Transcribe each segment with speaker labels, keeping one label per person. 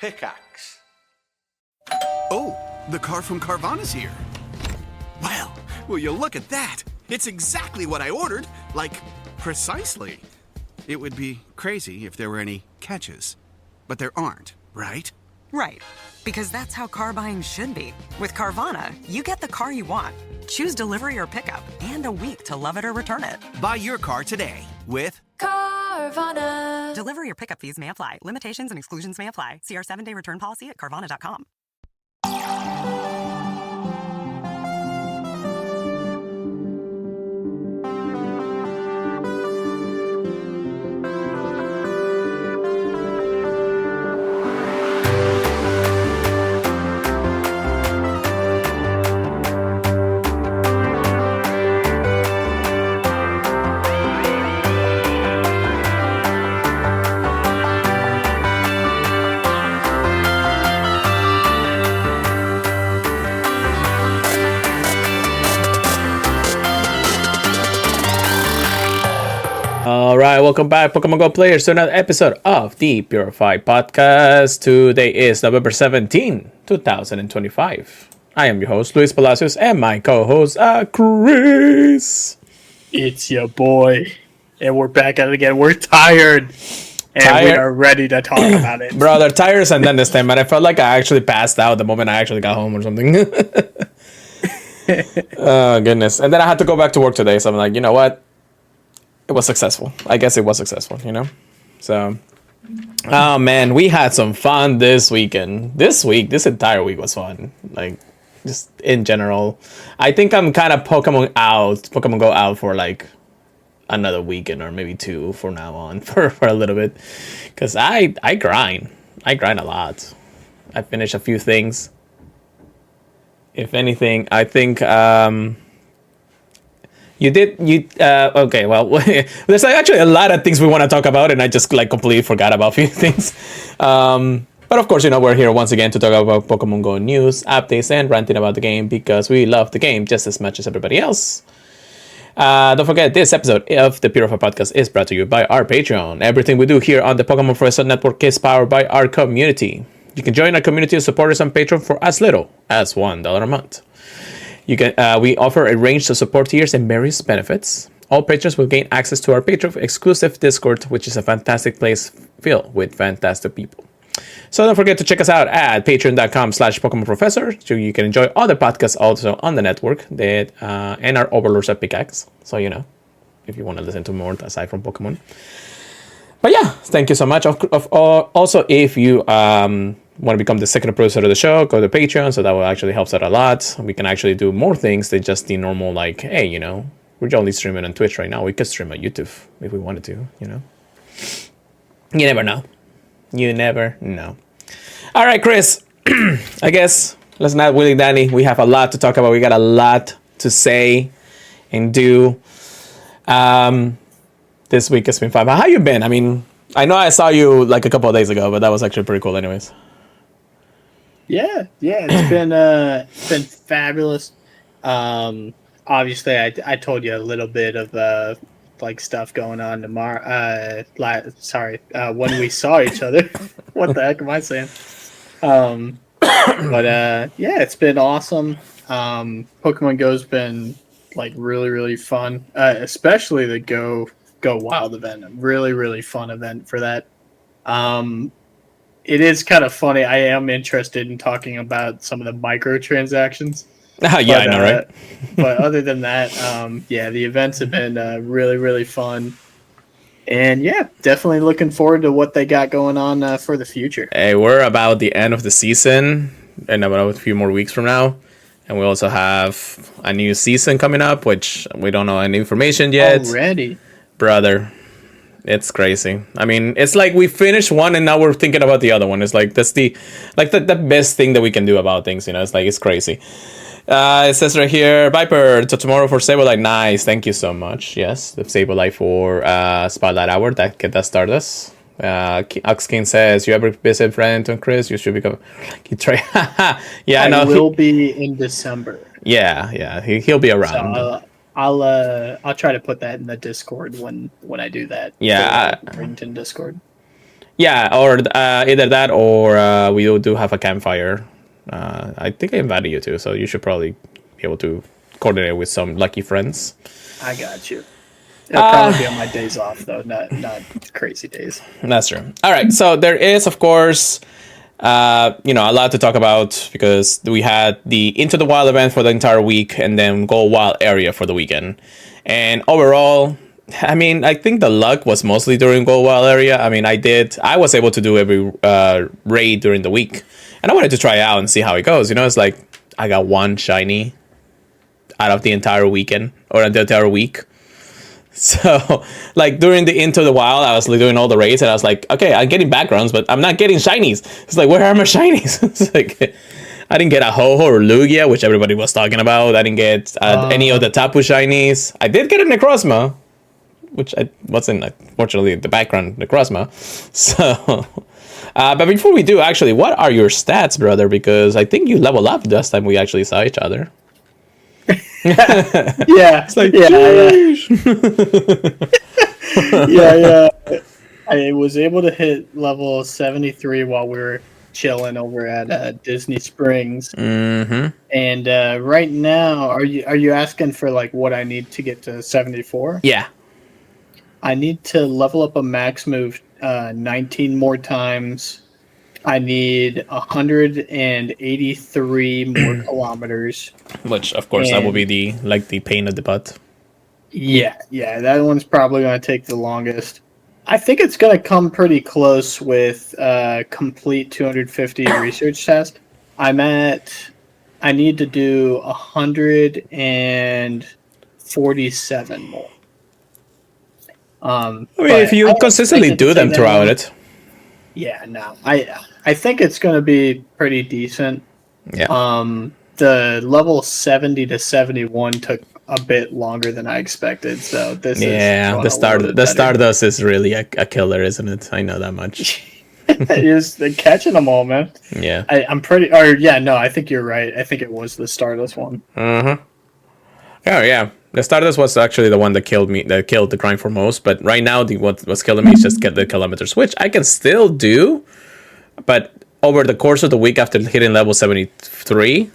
Speaker 1: Pickaxe.
Speaker 2: Oh, the car from Carvana's here. Well, will you look at that? It's exactly what I ordered. Like, precisely. It would be crazy if there were any catches. But there aren't, right?
Speaker 3: Right. Because that's how car buying should be. With Carvana, you get the car you want. Choose delivery or pickup, and a week to love it or return it.
Speaker 2: Buy your car today with
Speaker 3: Carvana. Delivery or pickup fees may apply. Limitations and exclusions may apply. See our 7-day return policy at Carvana.com.
Speaker 4: All right, welcome back, Pokemon GO players, to another episode of the Purified podcast. Today is November 17, 2025. I am your host, Luis Palacios, and my co-host, Chris.
Speaker 5: It's your boy, and we're back at it again. We're tired, and we are ready to talk about it.
Speaker 4: Bro, they're tired and then this time, but I felt like I actually passed out the moment I actually got home or something. Oh, goodness. And then I had to go back to work today, so I'm like, you know what? It was successful. I guess it was successful, you know? So, oh man, we had some fun this weekend. This entire week was fun. Like, just in general. I think I'm kind of Pokemon Go out for like another weekend or maybe two from now on for a little bit. Because I grind. I grind a lot. I finished a few things. If anything, I think, okay, well, there's actually a lot of things we want to talk about, and I just like completely forgot about a few things. But of course, you know, we're here once again to talk about Pokemon Go news, updates, and ranting about the game because we love the game just as much as everybody else. Don't forget, this episode of the Purified podcast is brought to you by our Patreon. Everything we do here on the Pokemon Professor Network is powered by our community. You can join our community of supporters on Patreon for as little as $1 a month. You can. We offer a range of support tiers and various benefits. All patrons will gain access to our Patreon exclusive Discord, which is a fantastic place filled with fantastic people. So don't forget to check us out at patreon.com/Pokemon Professor, so you can enjoy other podcasts also on the network that and our overlords at Pickaxe. So you know, if you want to listen to more aside from Pokemon. But yeah, thank you so much. Also, if you want to become the second producer of the show, go to Patreon, so that will actually help out a lot. We can actually do more things than just the normal, like, hey, you know, we're only streaming on Twitch right now. We could stream on YouTube if we wanted to, you know. You never know. You never know. All right, Chris, I guess let's not willy Danny. We have a lot to talk about. We got a lot to say and do. This week has been fun. How you been? I mean, I know I saw you like a couple of days ago, but that was actually pretty cool anyways.
Speaker 5: Yeah, it's been fabulous. Obviously, I told you a little bit of like stuff going on tomorrow. When we saw each other. What the heck am I saying? But yeah, it's been awesome. Pokemon Go's been like really, really fun, especially the Go Wild event. A really, really fun event for that. It is kind of funny. I am interested in talking about some of the microtransactions.
Speaker 4: Yeah, I know, right?
Speaker 5: But other than that, yeah, the events have been really, really fun. And yeah, definitely looking forward to what they got going on for the future.
Speaker 4: Hey, we're about the end of the season, and about a few more weeks from now. And we also have a new season coming up, which we don't know any information yet.
Speaker 5: Already?
Speaker 4: Brother, it's crazy. I mean, it's like we finished one and now we're thinking about the other one. It's like that's the best thing that we can do about things, you know. It's like it's crazy. It says right here, Viper, to tomorrow for Sableye. Nice, thank you so much. Yes, the Sableye for Spotlight Hour. That started us. Oxkin says, you ever visit Brenton, Chris? You should become. Yeah,
Speaker 5: I will be in December.
Speaker 4: Yeah, he'll be around.
Speaker 5: So, I'll try to put that in the Discord when I do that.
Speaker 4: Yeah,
Speaker 5: Brenton Discord.
Speaker 4: Yeah, or either that or we do have a campfire. I think I invited you too, so you should probably be able to coordinate with some lucky friends.
Speaker 5: I got you. It'll probably be on my days off though, not crazy days.
Speaker 4: That's true. All right, so there is, of course, a lot to talk about because we had the Into the Wild event for the entire week and then Go Wild area for the weekend. And overall, I mean, I think the luck was mostly during Go Wild area. I mean, I was able to do every raid during the week. And I wanted to try out and see how it goes. You know, it's like I got one shiny out of the entire weekend or the entire week. So, like, during the Into the Wild, I was like, doing all the raids, and I was like, okay, I'm getting backgrounds, but I'm not getting shinies. It's like, where are my shinies? It's like, I didn't get a Ho-Ho or Lugia, which everybody was talking about. I didn't get any of the Tapu shinies. I did get a Necrozma, which I wasn't, unfortunately, the background Necrozma. So, but before we do, actually, what are your stats, brother? Because I think you leveled up last time we actually saw each other.
Speaker 5: Yeah,
Speaker 4: It's like,
Speaker 5: yeah. I was able to hit level 73 while we were chilling over at Disney Springs.
Speaker 4: Mm-hmm.
Speaker 5: And right now, are you asking for like what I need to get to 74?
Speaker 4: Yeah.
Speaker 5: I need to level up a max move 19 more times. I need 183 more kilometers.
Speaker 4: Which, of course, that will be the pain of the butt.
Speaker 5: Yeah, that one's probably going to take the longest. I think it's going to come pretty close with complete 250 research test. I need to do 147 more.
Speaker 4: I mean, if you consistently do them throughout it.
Speaker 5: Yeah, no. I think it's going to be pretty decent.
Speaker 4: Yeah.
Speaker 5: The level 70 to 71 took a bit longer than I expected, so this is
Speaker 4: the Stardust is really a killer, isn't it? I know that much.
Speaker 5: Is the catching them all, man.
Speaker 4: Yeah.
Speaker 5: I think you're right. I think it was the Stardust one.
Speaker 4: Mm-hmm. Oh yeah. The Stardust was actually the one that killed the grind for most, but right now what was killing me is just get the kilometers, which I can still do, but over the course of the week after hitting level 73,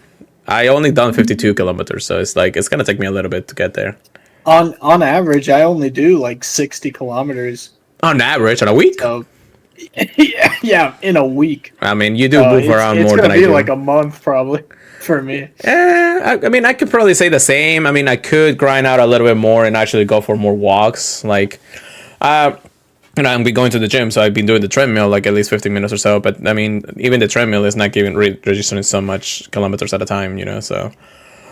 Speaker 4: I only done 52 kilometers, so it's gonna take me a little bit to get there.
Speaker 5: On average, I only do like 60 kilometers.
Speaker 4: On average, on a week?
Speaker 5: So, yeah, in a week.
Speaker 4: I mean, you do move around more than I do.
Speaker 5: It's gonna be like a month probably for me.
Speaker 4: I mean, I could probably say the same. I mean, I could grind out a little bit more and actually go for more walks. Like, I'm going to the gym, so I've been doing the treadmill like at least 15 minutes or so. But I mean, even the treadmill is not registering so much kilometers at a time, So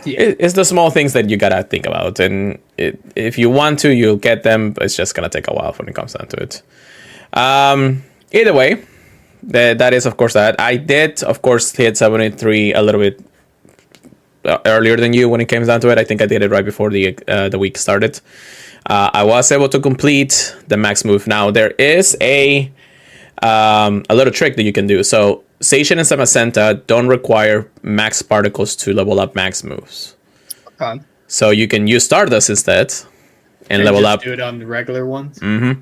Speaker 4: it's the small things that you gotta think about. And if you want to, you'll get them. But it's just gonna take a while when it comes down to it. Either way, that is of course that I did of course hit 73 a little bit earlier than you when it came down to it. I think I did it right before the week started. I was able to complete the max move. Now there is a little trick that you can do. So Zacian and Samacenta don't require max particles to level up max moves.
Speaker 5: Okay.
Speaker 4: So you can use Stardust instead and level up.
Speaker 5: Do it on the regular ones.
Speaker 4: Mm-hmm.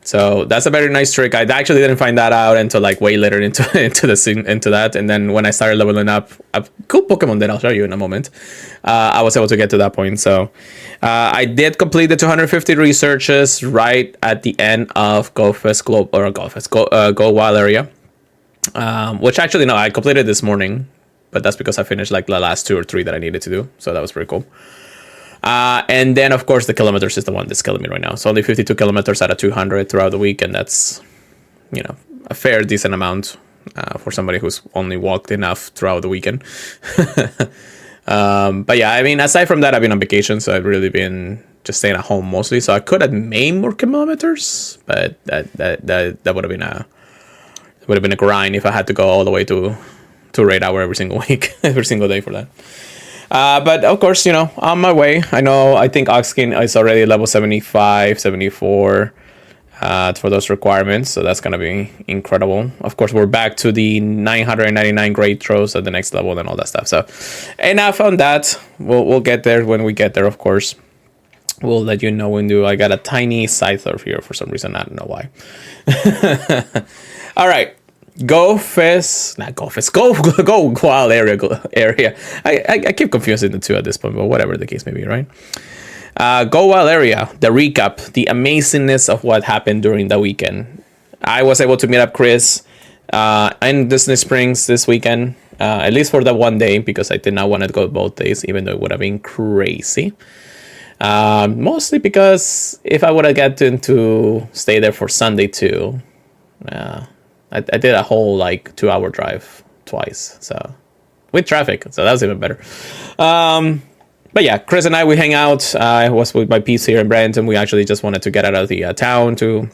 Speaker 4: So that's a very nice trick. I actually didn't find that out until like way later into that. And then when I started leveling up a cool Pokemon that I'll show you in a moment, I was able to get to that point. So I did complete the 250 researches right at the end of Go Wild area. Which actually, no, I completed this morning, but that's because I finished like the last 2 or 3 that I needed to do. So that was pretty cool. And then, of course, the kilometers is the one that's killing me right now. So only 52 kilometers out of 200 throughout the week. And that's, a fair, decent amount for somebody who's only walked enough throughout the weekend. But yeah, I mean, aside from that, I've been on vacation. So I've really been just staying at home mostly. So I could have made more kilometers, but that would have been a grind if I had to go all the way to raid hour every single week, every single day for that. But of course, on my way. I think Oxkin is already level 75, 74 for those requirements. So that's going to be incredible. Of course, we're back to the 999 grade throws at the next level and all that stuff. So enough on that. We'll get there when we get there, of course. we'll let you know when do. I got a tiny Scyther here for some reason. I don't know why. All right. Go wild area. I keep confusing the two at this point, but whatever the case may be, right? Go wild area. The recap, the amazingness of what happened during the weekend. I was able to meet up Chris in Disney Springs this weekend, at least for that one day, because I did not want to go both days, even though it would have been crazy. Mostly because if I would have gotten to stay there for Sunday too, I did a whole like 2-hour drive twice, so with traffic, so that was even better. But yeah, Chris and I, we hang out. I was with my piece here in Brandon. We actually just wanted to get out of the town to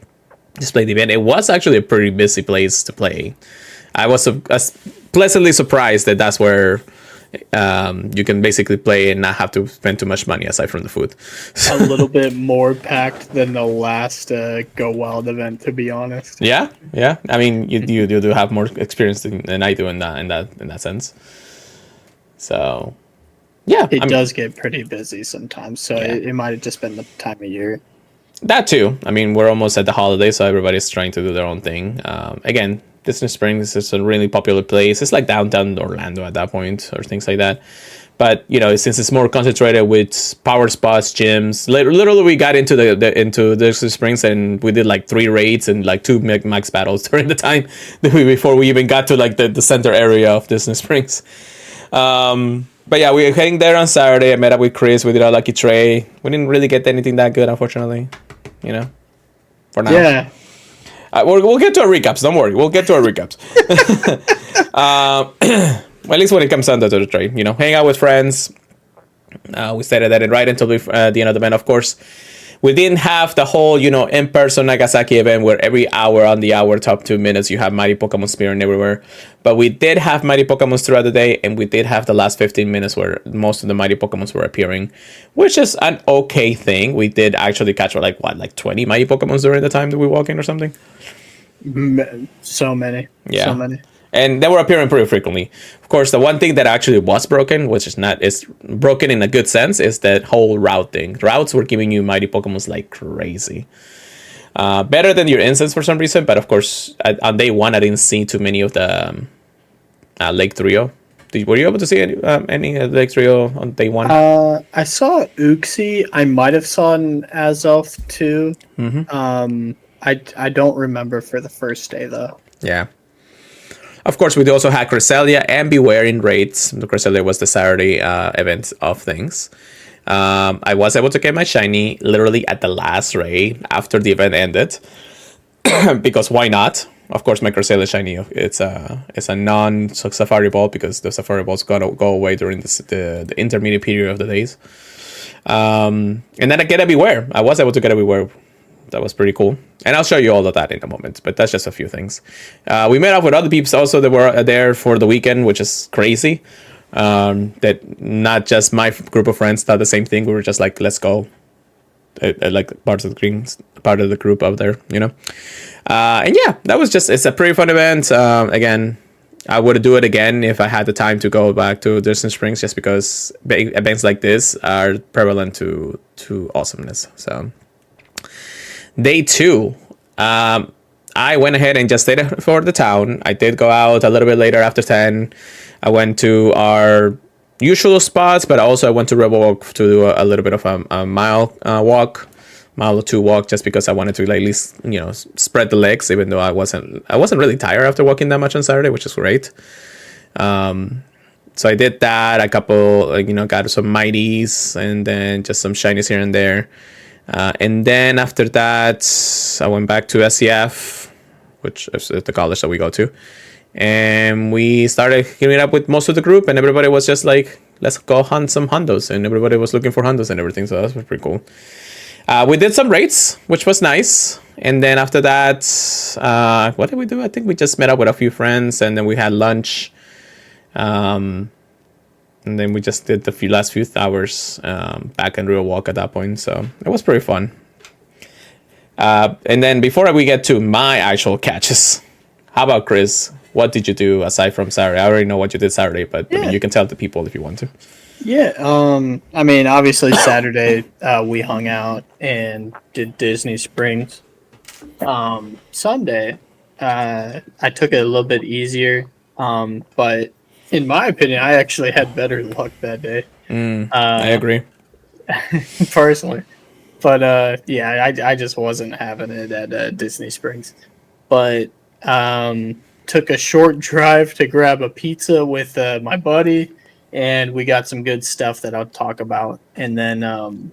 Speaker 4: just play the event. It was actually a pretty busy place to play. I was pleasantly surprised that that's where you can basically play and not have to spend too much money aside from the food.
Speaker 5: A little bit more packed than the last Go Wild event, to be honest.
Speaker 4: Yeah. I mean, you do have more experience than I do in that sense. So, yeah,
Speaker 5: it does get pretty busy sometimes. So yeah. It might have just been the time of year.
Speaker 4: That too. I mean, we're almost at the holidays, so everybody's trying to do their own thing. Again, Disney Springs is a really popular place. It's like downtown Orlando at that point, or things like that. But since it's more concentrated with power spots, gyms, literally we got into into Disney Springs and we did like 3 raids and like 2 max battles during the time before we even got to like the center area of Disney Springs. But yeah, we were heading there on Saturday. I met up with Chris. We did our lucky tray. We didn't really get anything that good, unfortunately. For now.
Speaker 5: Yeah.
Speaker 4: We'll get to our recaps. Don't worry. We'll get to our recaps. At least when it comes down to the trade, hang out with friends. We stayed at that right until the end of the event, of course. We didn't have the whole, in-person Nagasaki event where every hour on the hour, top 2 minutes, you have Mighty Pokemon appearing everywhere. But we did have Mighty Pokemon throughout the day, and we did have the last 15 minutes where most of the Mighty Pokemon were appearing, which is an okay thing. We did actually catch, like 20 Mighty Pokemon during the time that we walk in or something?
Speaker 5: So many.
Speaker 4: Yeah.
Speaker 5: So many.
Speaker 4: And they were appearing pretty frequently. Of course, the one thing that actually was broken, which is broken in a good sense, is that whole route thing. Routes were giving you Mighty Pokemon like crazy. Better than your instance for some reason, but of course, on day 1, I didn't see too many of the Lake Trio. Were you able to see any Lake Trio on day 1?
Speaker 5: I saw Uxie. I might have saw an Azelf too.
Speaker 4: Mm-hmm.
Speaker 5: I don't remember for the first day though.
Speaker 4: Yeah. Of course, we also had Cresselia and Beware in raids. The Cresselia was the Saturday event of things. I was able to get my shiny literally at the last raid after the event ended. Because why not? Of course, my Cresselia shiny, it's a non-Safari Ball because the Safari Balls go away during the intermediate period of the days. And then I get a Beware. I was able to get a Beware. That was pretty cool. And I'll show you all of that in a moment, but that's just a few things. We met up with other peeps also that were there for the weekend, which is crazy. That not just my group of friends thought the same thing. We were just like, let's go. Like part of the group out there, And yeah, it's a pretty fun event. Again, I would do it again if I had the time to go back to Disney Springs, just because events like this are prevalent to awesomeness. So. Day 2, I went ahead and just stayed for the town. I did go out a little bit later after 10. I went to our usual spots, but also I went to Riverwalk to do a little bit of a mile or 2 walk, just because I wanted to at least spread the legs, even though I wasn't really tired after walking that much on Saturday, which is great. So I did that. A couple, got some mighties and then just some shinies here and there. And then after that, I went back to SCF, which is the college that we go to. And we started getting up with most of the group, and everybody was just like, let's go hunt some hundos. And everybody was looking for hundos and everything, so that was pretty cool. We did some raids, which was nice. And then after that, what did we do? I think we just met up with a few friends, and then we had lunch. And then we just did the last few hours back in Real Walk at that point. So it was pretty fun. And then before we get to my actual catches, how about Chris? What did you do aside from Saturday? I already know what you did Saturday, but I mean, you can tell the people if you want to.
Speaker 5: Yeah, I mean, obviously Saturday we hung out and did Disney Springs. Sunday, I took it a little bit easier, but in my opinion, I actually had better luck that day,
Speaker 4: I agree.
Speaker 5: personally. But yeah, I just wasn't having it at Disney Springs. But took a short drive to grab a pizza with my buddy, and we got some good stuff that I'll talk about. And then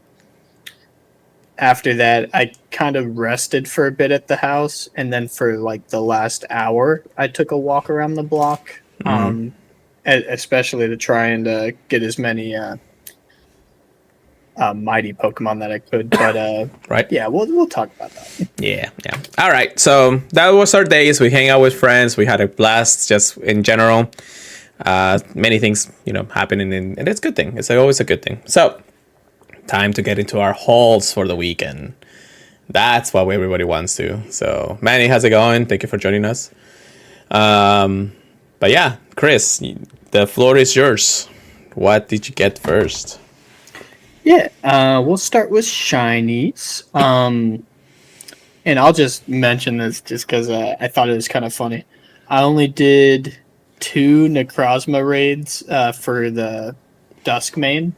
Speaker 5: after that, I kind of rested for a bit at the house, and then for like the last hour, I took a walk around the block, especially to try and get as many mighty Pokemon that I could. But
Speaker 4: Right.
Speaker 5: yeah, we'll talk about that.
Speaker 4: Yeah. All right. So that was our days. We hang out with friends. We had a blast, just in general. Many things, happening, and it's a good thing. It's always a good thing. So, time to get into our hauls for the weekend. That's what everybody wants to. So, Manny, how's it going? Thank you for joining us. But yeah, Chris, the floor is yours. What did you get first?
Speaker 5: Yeah, we'll start with shinies. And I'll just mention this just because I thought it was kind of funny. I only did 2 Necrozma raids for the Dusk main,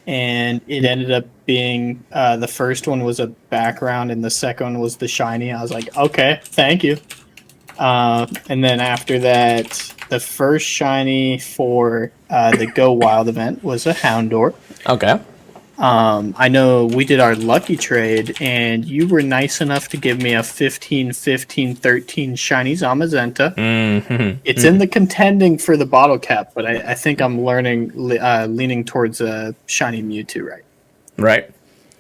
Speaker 5: and it ended up being the first one was a background and the second one was the shiny. I was like, okay, thank you. And then after that, the first shiny for the Go Wild event was a Houndour.
Speaker 4: Okay.
Speaker 5: I know we did our lucky trade, and you were nice enough to give me a 15, 15, 13 shiny Zamazenta. It's in the contending for the bottle cap, but I think I'm leaning towards a shiny Mewtwo, right?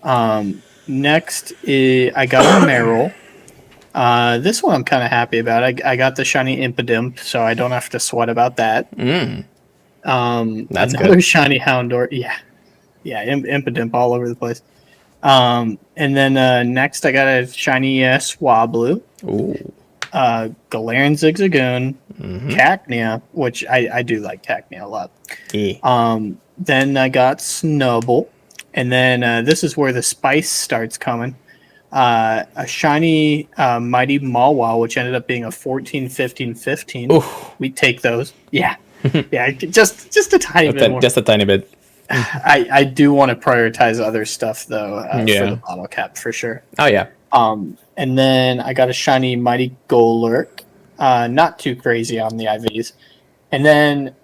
Speaker 4: Right.
Speaker 5: Next, I got a Meryl. This one I'm kind of happy about. I got the shiny Impidimp, so I don't have to sweat about that.
Speaker 4: That's
Speaker 5: another
Speaker 4: good.
Speaker 5: shiny Houndour. Yeah, Impidimp all over the place. And then next I got a shiny Swablu,
Speaker 4: Ooh.
Speaker 5: Galarian Zigzagoon, Cacnea, which I do like Cacnea a lot.
Speaker 4: Yeah.
Speaker 5: Then I got Snubble, and then this is where the spice starts coming. A shiny Mighty Mawile, which ended up being a 14, 15, 15.
Speaker 4: Oof.
Speaker 5: We take those. Yeah. Yeah, just a tiny bit more.
Speaker 4: Just a tiny bit.
Speaker 5: I do want to prioritize other stuff though for
Speaker 4: Yeah.
Speaker 5: the bottle cap for sure.
Speaker 4: Oh yeah.
Speaker 5: And then I got a shiny Mighty Golurk, not too crazy on the IVs. And then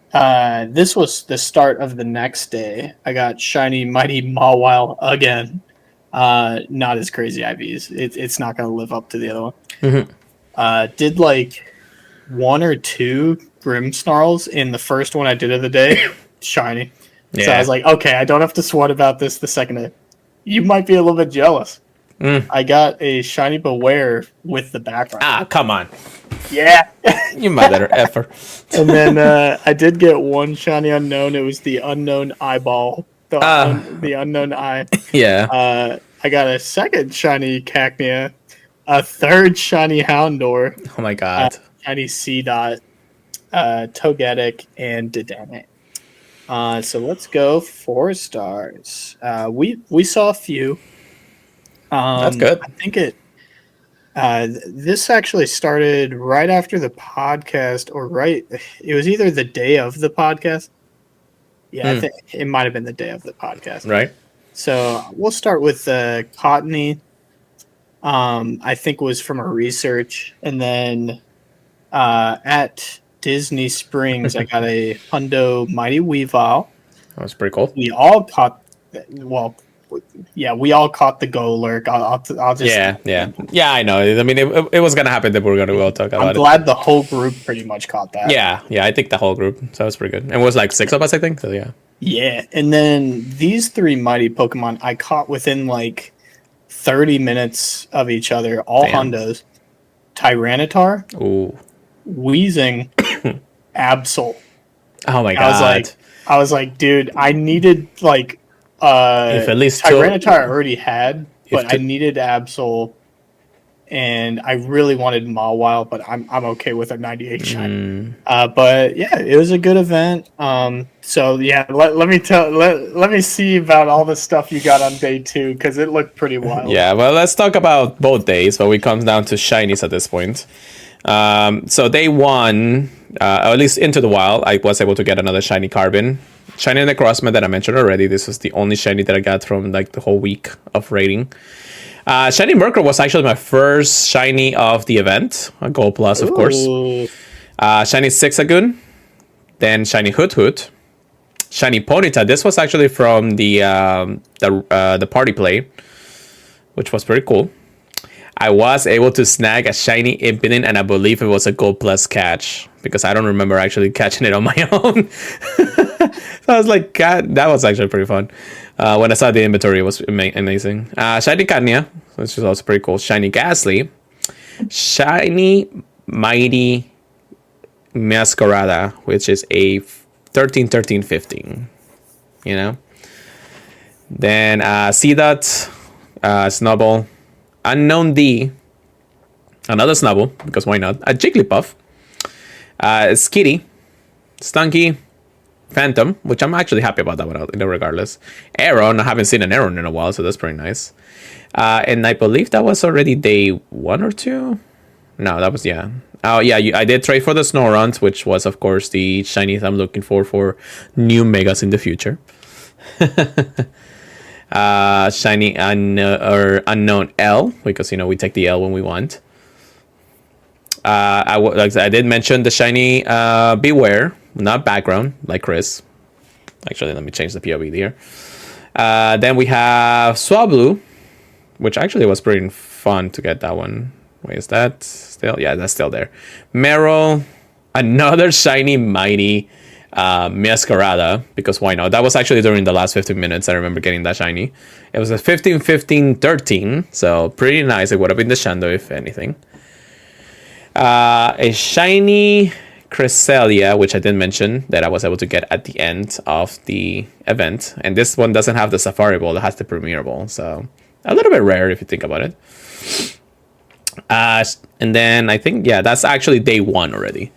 Speaker 5: this was the start of the next day. I got shiny Mighty Mawile again. Not as crazy IVs. It's not going to live up to the other one. Did like 1 or 2 Grimmsnarls in the first one I did of the day. Shiny. So I was like, okay, I don't have to sweat about this the second day. You might be a little bit jealous. I got a shiny Beware with the background.
Speaker 4: Ah, come on.
Speaker 5: Yeah.
Speaker 4: You mother effer.
Speaker 5: And then I did get 1 shiny unknown. It was the unknown eyeball. The unknown eye.
Speaker 4: Yeah.
Speaker 5: I got a second shiny Cacnea, a third shiny Houndour,
Speaker 4: Oh my god.
Speaker 5: shiny Seedot, Togetic, and Dynamax. So let's go 4 stars. We saw a few.
Speaker 4: That's good.
Speaker 5: I think this actually started right after the podcast, it was either the day of the podcast. Yeah, I think it might have been the day of the podcast.
Speaker 4: Right.
Speaker 5: So we'll start with Cottony. I think was from a research, and then at Disney Springs, I got a Hundo Mighty Weavile.
Speaker 4: That was pretty cool.
Speaker 5: We all caught, we all caught the Golurk. I'll just
Speaker 4: Yeah. I know. I mean, it was gonna happen that we were gonna go talk about
Speaker 5: I'm
Speaker 4: it.
Speaker 5: glad the whole group pretty much caught that.
Speaker 4: Yeah. I think the whole group. So that was pretty good. And it was like 6 of us, I think. So yeah.
Speaker 5: Yeah, and then these 3 mighty Pokemon I caught within like 30 minutes of each other, all
Speaker 4: Damn.
Speaker 5: Hundos. Tyranitar,
Speaker 4: Ooh.
Speaker 5: Weezing, Absol.
Speaker 4: Oh my god.
Speaker 5: I was like, dude, I needed like
Speaker 4: if at least
Speaker 5: Tyranitar I already had, but I
Speaker 4: two-
Speaker 5: needed Absol and I really wanted Mawile, but I'm okay with a 98 shiny. But yeah, it was a good event. So yeah, let me see about all the stuff you got on day 2 because it looked pretty wild.
Speaker 4: Yeah, well, let's talk about both days, but we come down to shinies at this point. So day 1, or at least into the wild, I was able to get another shiny carbon. Shiny Necrozma that I mentioned already. This was the only shiny that I got from like the whole week of raiding. Shiny Merkur was actually my first shiny of the event. A Gold Plus, of course. Shiny Zigzagoon. Then Shiny Hoot. Shiny Ponyta. This was actually from the party play, which was pretty cool. I was able to snag a shiny Impidimp, and I believe it was a Gold Plus catch because I don't remember actually catching it on my own. So I was like, God, that was actually pretty fun. When I saw the inventory, it was amazing. Shiny Cadnia, which is also pretty cool. Shiny Ghastly. Shiny Mighty Masquerada, which is a 13-13-15. You know? Then Seedot, Snubble. Unknown D, another Snubble, because why not? A Jigglypuff, Skitty, Stunky, Phantom, which I'm actually happy about that one, regardless. Aeron, I haven't seen an Aeron in a while, so that's pretty nice. And I believe that was already day 1 or 2? No, that was, yeah. Oh, yeah, I did trade for the Snorunt, which was, of course, the shinies I'm looking for new Megas in the future. Shiny unknown L, because we take the L when we want. I did mention the shiny Beware, not background like Chris. Actually, let me change the POV here. Then we have Swablu, which actually was pretty fun to get that one. Wait, is that still? Yeah, that's still there. Meryl, another shiny Mighty Masquerada, because why not? That was actually during the last 15 minutes. I remember getting that shiny. It was a 15-15-13, so pretty nice. It would have been the Shando if anything. A shiny Cresselia, which I didn't mention, that I was able to get at the end of the event. And this one doesn't have the Safari Ball, it has the Premier Ball, so a little bit rare if you think about it. And then I think, yeah, that's actually day 1 already.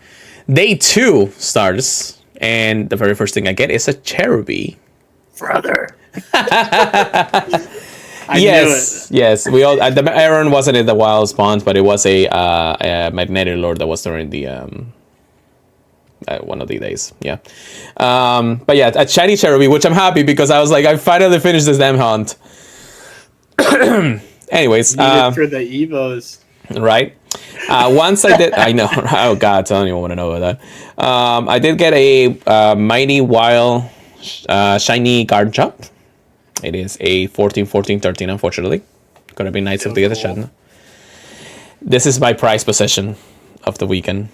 Speaker 4: Day 2 starts. And the very first thing I get is a Cherubi.
Speaker 5: Brother.
Speaker 4: Yes. We all. The Aeron wasn't in the wild spawns, but it was a Magnetic Lord that was during the one of the days. Yeah. But yeah, a shiny Cherubi, which I'm happy because I was like, I finally finished this damn hunt. Anyways,
Speaker 5: for the Evos.
Speaker 4: Right. Once I did, I know. Oh God, I don't even want to know about that. I did get a Mighty Wild shiny Garchomp. It is a 14-14-13, unfortunately. Gonna be nice if they get a shot. This is my prize possession of the weekend.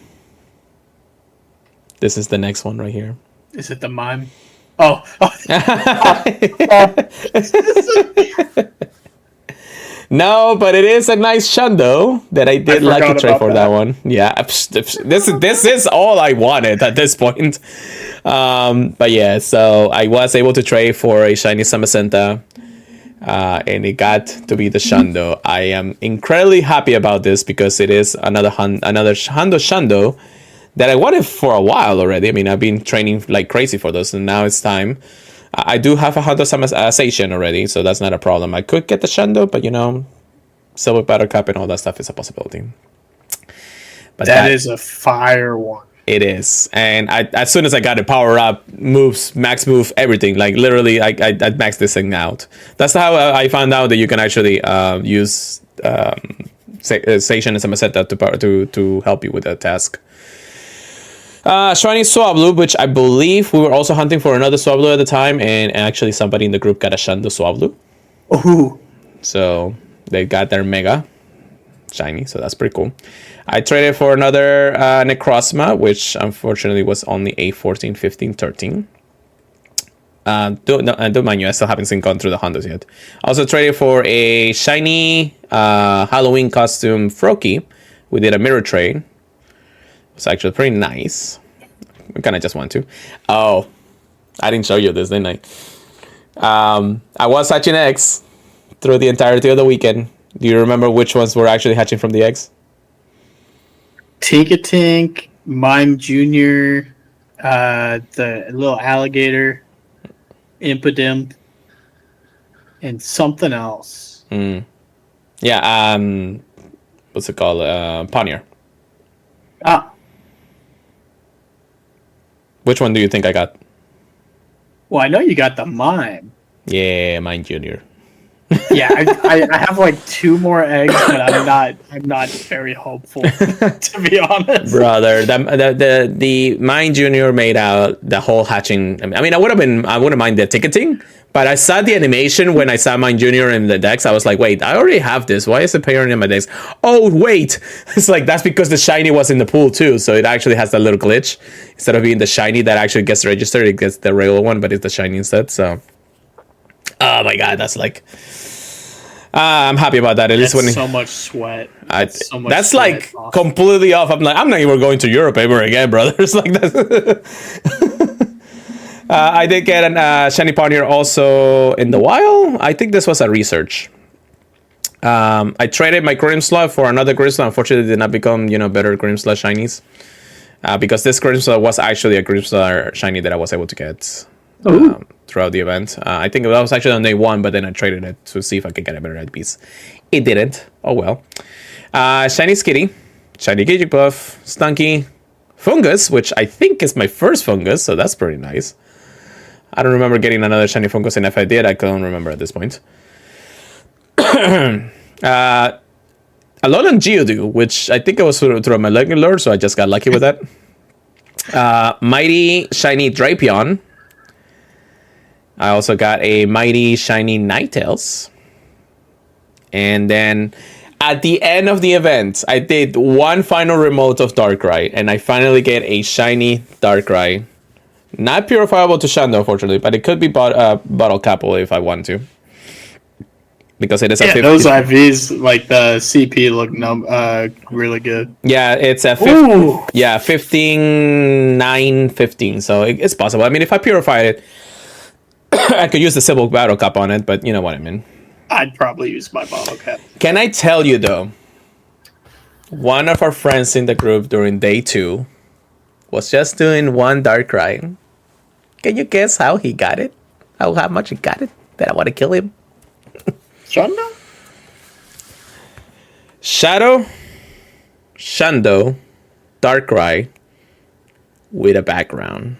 Speaker 4: This is the next one right here.
Speaker 5: Is it the mime? Oh.
Speaker 4: No, but it is a nice Shundo that I did like to trade for that one. Yeah, this is all I wanted at this point. But yeah, so I was able to trade for a shiny Samacenta, and it got to be the Shundo. I am incredibly happy about this because it is another Shundo that I wanted for a while already. I mean, I've been training like crazy for those, and now it's time. I do have a Hundo Station already, so that's not a problem. I could get the Shundo, but Silver Buttercup and all that stuff is a possibility. But
Speaker 5: that is a fire one.
Speaker 4: It is. And as soon as I got it power up, moves, max move, everything, like literally I maxed this thing out. That's how I found out that you can actually use Station as a Maceta to help you with that task. Shiny Swablu, which I believe we were also hunting for another Swablu at the time, and actually somebody in the group got a Shundo Swablu.
Speaker 5: Ooh.
Speaker 4: So they got their Mega Shiny, so that's pretty cool. I traded for another Necrozma, which unfortunately was only a 14-15-13. Don't mind you, I still haven't gone through the Hondos yet. I also traded for a shiny Halloween costume Froakie. We did a mirror trade. It's actually pretty nice. I kind of just want to. Oh, I didn't show you this, didn't I? I was Sachin X through the entirety of the weekend. Do you remember which ones were actually hatching from the eggs?
Speaker 5: Tinkatink, Mime Jr., the little alligator, Impidimp, and something else.
Speaker 4: Yeah, what's it called? Ponier.
Speaker 5: Ah,
Speaker 4: Which one do you think I got?
Speaker 5: well, I know you got the Mime.
Speaker 4: Yeah, mine Junior.
Speaker 5: Yeah, I have like 2 more eggs, but I'm not very hopeful, to be honest.
Speaker 4: Brother, the mine Junior made out the whole hatching. I mean, I wouldn't mind the ticketing, but I saw the animation when I saw mine Junior in the decks. I was like, wait, I already have this. Why is it appearing in my decks? Oh, wait, it's like that's because the shiny was in the pool too, so it actually has that little glitch. Instead of being the shiny that actually gets registered, it gets the regular one, but it's the shiny instead. So, oh my god, that's like. I'm happy about that. At least when
Speaker 5: so much sweat.
Speaker 4: that's
Speaker 5: sweat
Speaker 4: like
Speaker 5: off.
Speaker 4: completely off. I'm not even going to Europe ever again, brother. It's like that. I did get an shiny Ponier also in the wild. I think this was a research. I traded my Grimslaw for another Grimslaw. Unfortunately, it did not become better Grimslaw shinies because this Grimslaw was actually a Grimslaw shiny that I was able to get. Throughout the event. I think that was actually on day 1, but then I traded it to see if I could get a better piece. It didn't. Oh well. Shiny Skitty, Shiny Gigibuff, Stunky, Fungus, which I think is my first Fungus, so that's pretty nice. I don't remember getting another Shiny Fungus, and if I did, I don't remember at this point. Alolan Geodude, which I think it was through my Legend Lord, so I just got lucky with that. Mighty Shiny Drapion. I also got a mighty shiny Ninetales. And then at the end of the event, I did one final remote of Darkrai, and I finally get a shiny Darkrai. Not purifiable to Shando, unfortunately, but it could be bottle capable if I want to. Because it is a 50.
Speaker 5: Those IVs, like the CP look really good.
Speaker 4: Yeah, it's a 15, 9, 15, so it's possible. I mean, if I purify it, I could use the Civil Battle Cup on it, but you know what I mean.
Speaker 5: I'd probably use my bottle cap.
Speaker 4: Can I tell you, though, one of our friends in the group during day 2 was just doing one Darkrai. Can you guess how he got it? How much he got it? That I want to kill him?
Speaker 5: Shando?
Speaker 4: Shando, Darkrai, with a background.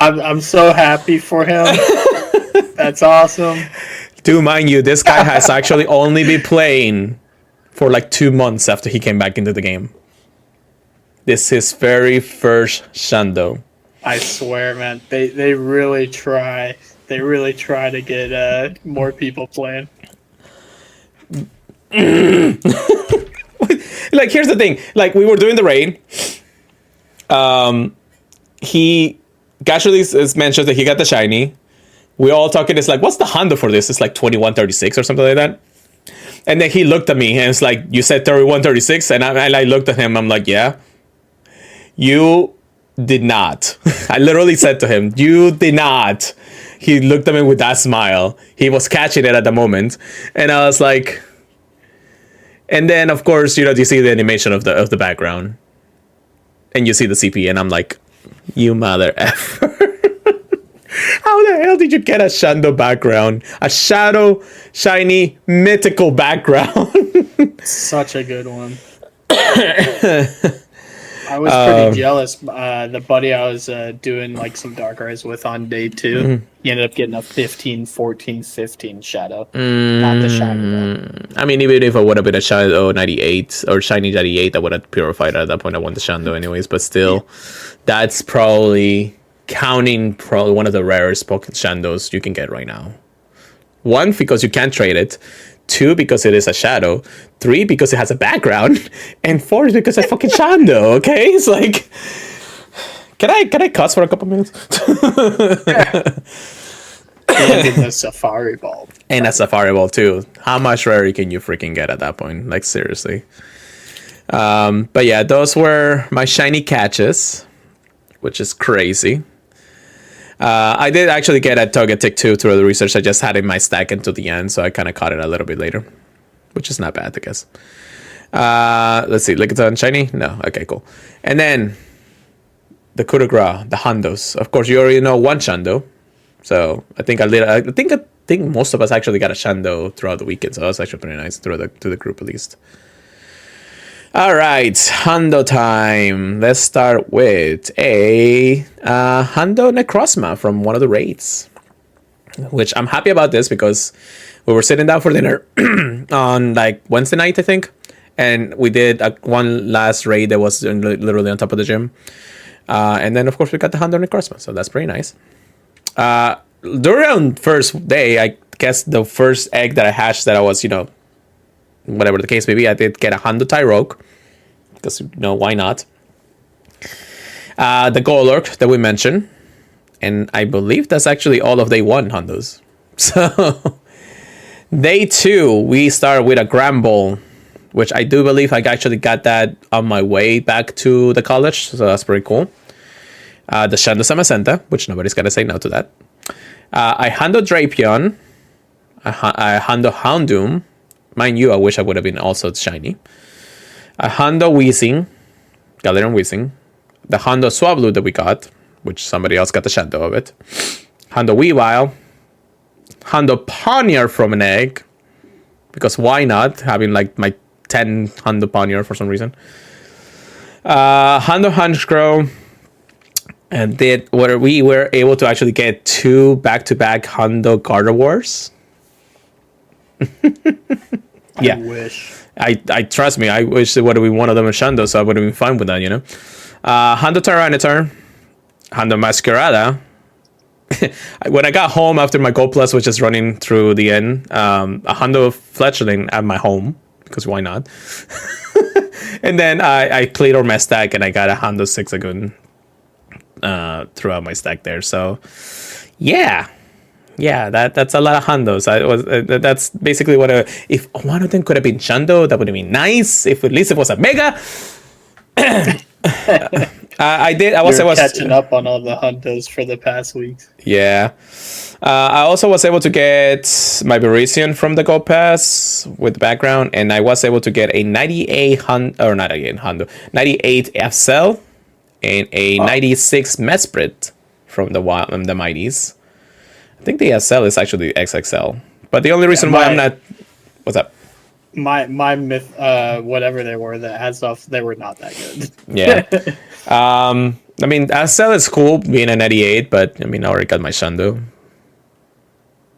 Speaker 5: I'm so happy for him. That's awesome.
Speaker 4: Do mind you, this guy has actually only been playing for like 2 months after he came back into the game. This is his very first Shando.
Speaker 5: I swear, man, they really try. They really try to get more people playing.
Speaker 4: Like, here's the thing. Like, we were doing the raid. He casually mentions that he got the shiny. We all talking. It's like, what's the Hondo for this? It's like 2136 or something like that. And then he looked at me and it's like, you said 3136, and I looked at him. I'm like, yeah, you did not. I literally said to him, you did not. He looked at me with that smile. He was catching it at the moment, and I was like. And then, of course, you see the animation of the background. And you see the CP, and I'm like, you mother effer. How the hell did you get a Shando background? A shadow, shiny, mythical background.
Speaker 5: Such a good one. I was pretty jealous. The buddy I was doing like some Darkrai's with on day 2, he ended up getting a 15, 14, 15 shadow. Not the shiny one.
Speaker 4: I mean, even if I would have been a Shadow 98 or Shiny 98, I would have purified at that point. I want the Shando anyways, but still, that's probably one of the rarest Pocket Shandos you can get right now. 1, because you can't trade it. 2, because it is a shadow. 3, because it has a background. And 4 is because it's fucking Shando, okay? It's like, can I cuss for a couple minutes?
Speaker 5: And the Safari Ball.
Speaker 4: And a Safari Ball too. How much rarer can you freaking get at that point? Like, seriously. But yeah, those were my shiny catches which is crazy. I did actually get a Togetic too through the research. I just had it in my stack until the end, so I kind of caught it a little bit later, which is not bad, I guess. Let's see, Lickitung shiny? No, okay, cool. And then the coup de grace, the Hondos. Of course, you already know one Shando, so I think most of us actually got a Shando throughout the weekend, so that was actually pretty nice to the group at least. All right, Hondo time. Let's start with a Hondo Necrozma from one of the raids, which I'm happy about this because we were sitting down for dinner on like Wednesday night, I think, and we did one last raid that was literally on top of the gym. And then, of course, we got the Hondo Necrozma, so that's pretty nice. During first day, I guess the first egg that I hatched that I was, whatever the case may be, I did get a Hondo Tyrogue, because, why not? The Golurk that we mentioned, and I believe that's actually all of day one Hondos. So, day two, we start with a Gramble, which I do believe I actually got that on my way back to the college, so that's pretty cool. The Shando Samacenta, which nobody's gonna say no to that. I Hondo Drapion, I Hondo Houndoom. Mind you, I wish I would have been also shiny. A Hondo Weezing, Galarian Weezing. The Hondo Swablu that we got, which somebody else got the Shando of it. Hondo Weavile. Hondo Pawniard from an egg, because why not? Having like my 10 Hondo Pawniard for some reason. Hondo Honchkrow. And we were able to actually get 2 back-to-back Hondo Gardevoirs. Yeah.
Speaker 5: I wish.
Speaker 4: I trust me, I wish it would have been one of them a Shando, so I would have been fine with that, Hondo Tyranitar, Hondo Masquerada. When I got home after my Gold Plus was just running through the end, a Hondo Fletchling at my home, because why not? And then I cleared all my stack and I got a Hondo Zigzagoon throughout my stack there. So, yeah, that's a lot of Hondos. That's basically what if one of them could have been Shando, that would have been nice. If at least it was a Mega. I was
Speaker 5: catching up on all the Hondos for the past weeks.
Speaker 4: Yeah. I also was able to get my Berisian from the Gold Pass with the background, and I was able to get a 98 F-Cell and a 96 Mesprit from the Mighties. I think the SL is actually XXL, but the only reason why I'm not... What's up?
Speaker 5: My myth, whatever they were, that had stuff, they were not that good.
Speaker 4: Yeah. I mean, SL is cool being a 98, but I mean, I already got my Shando.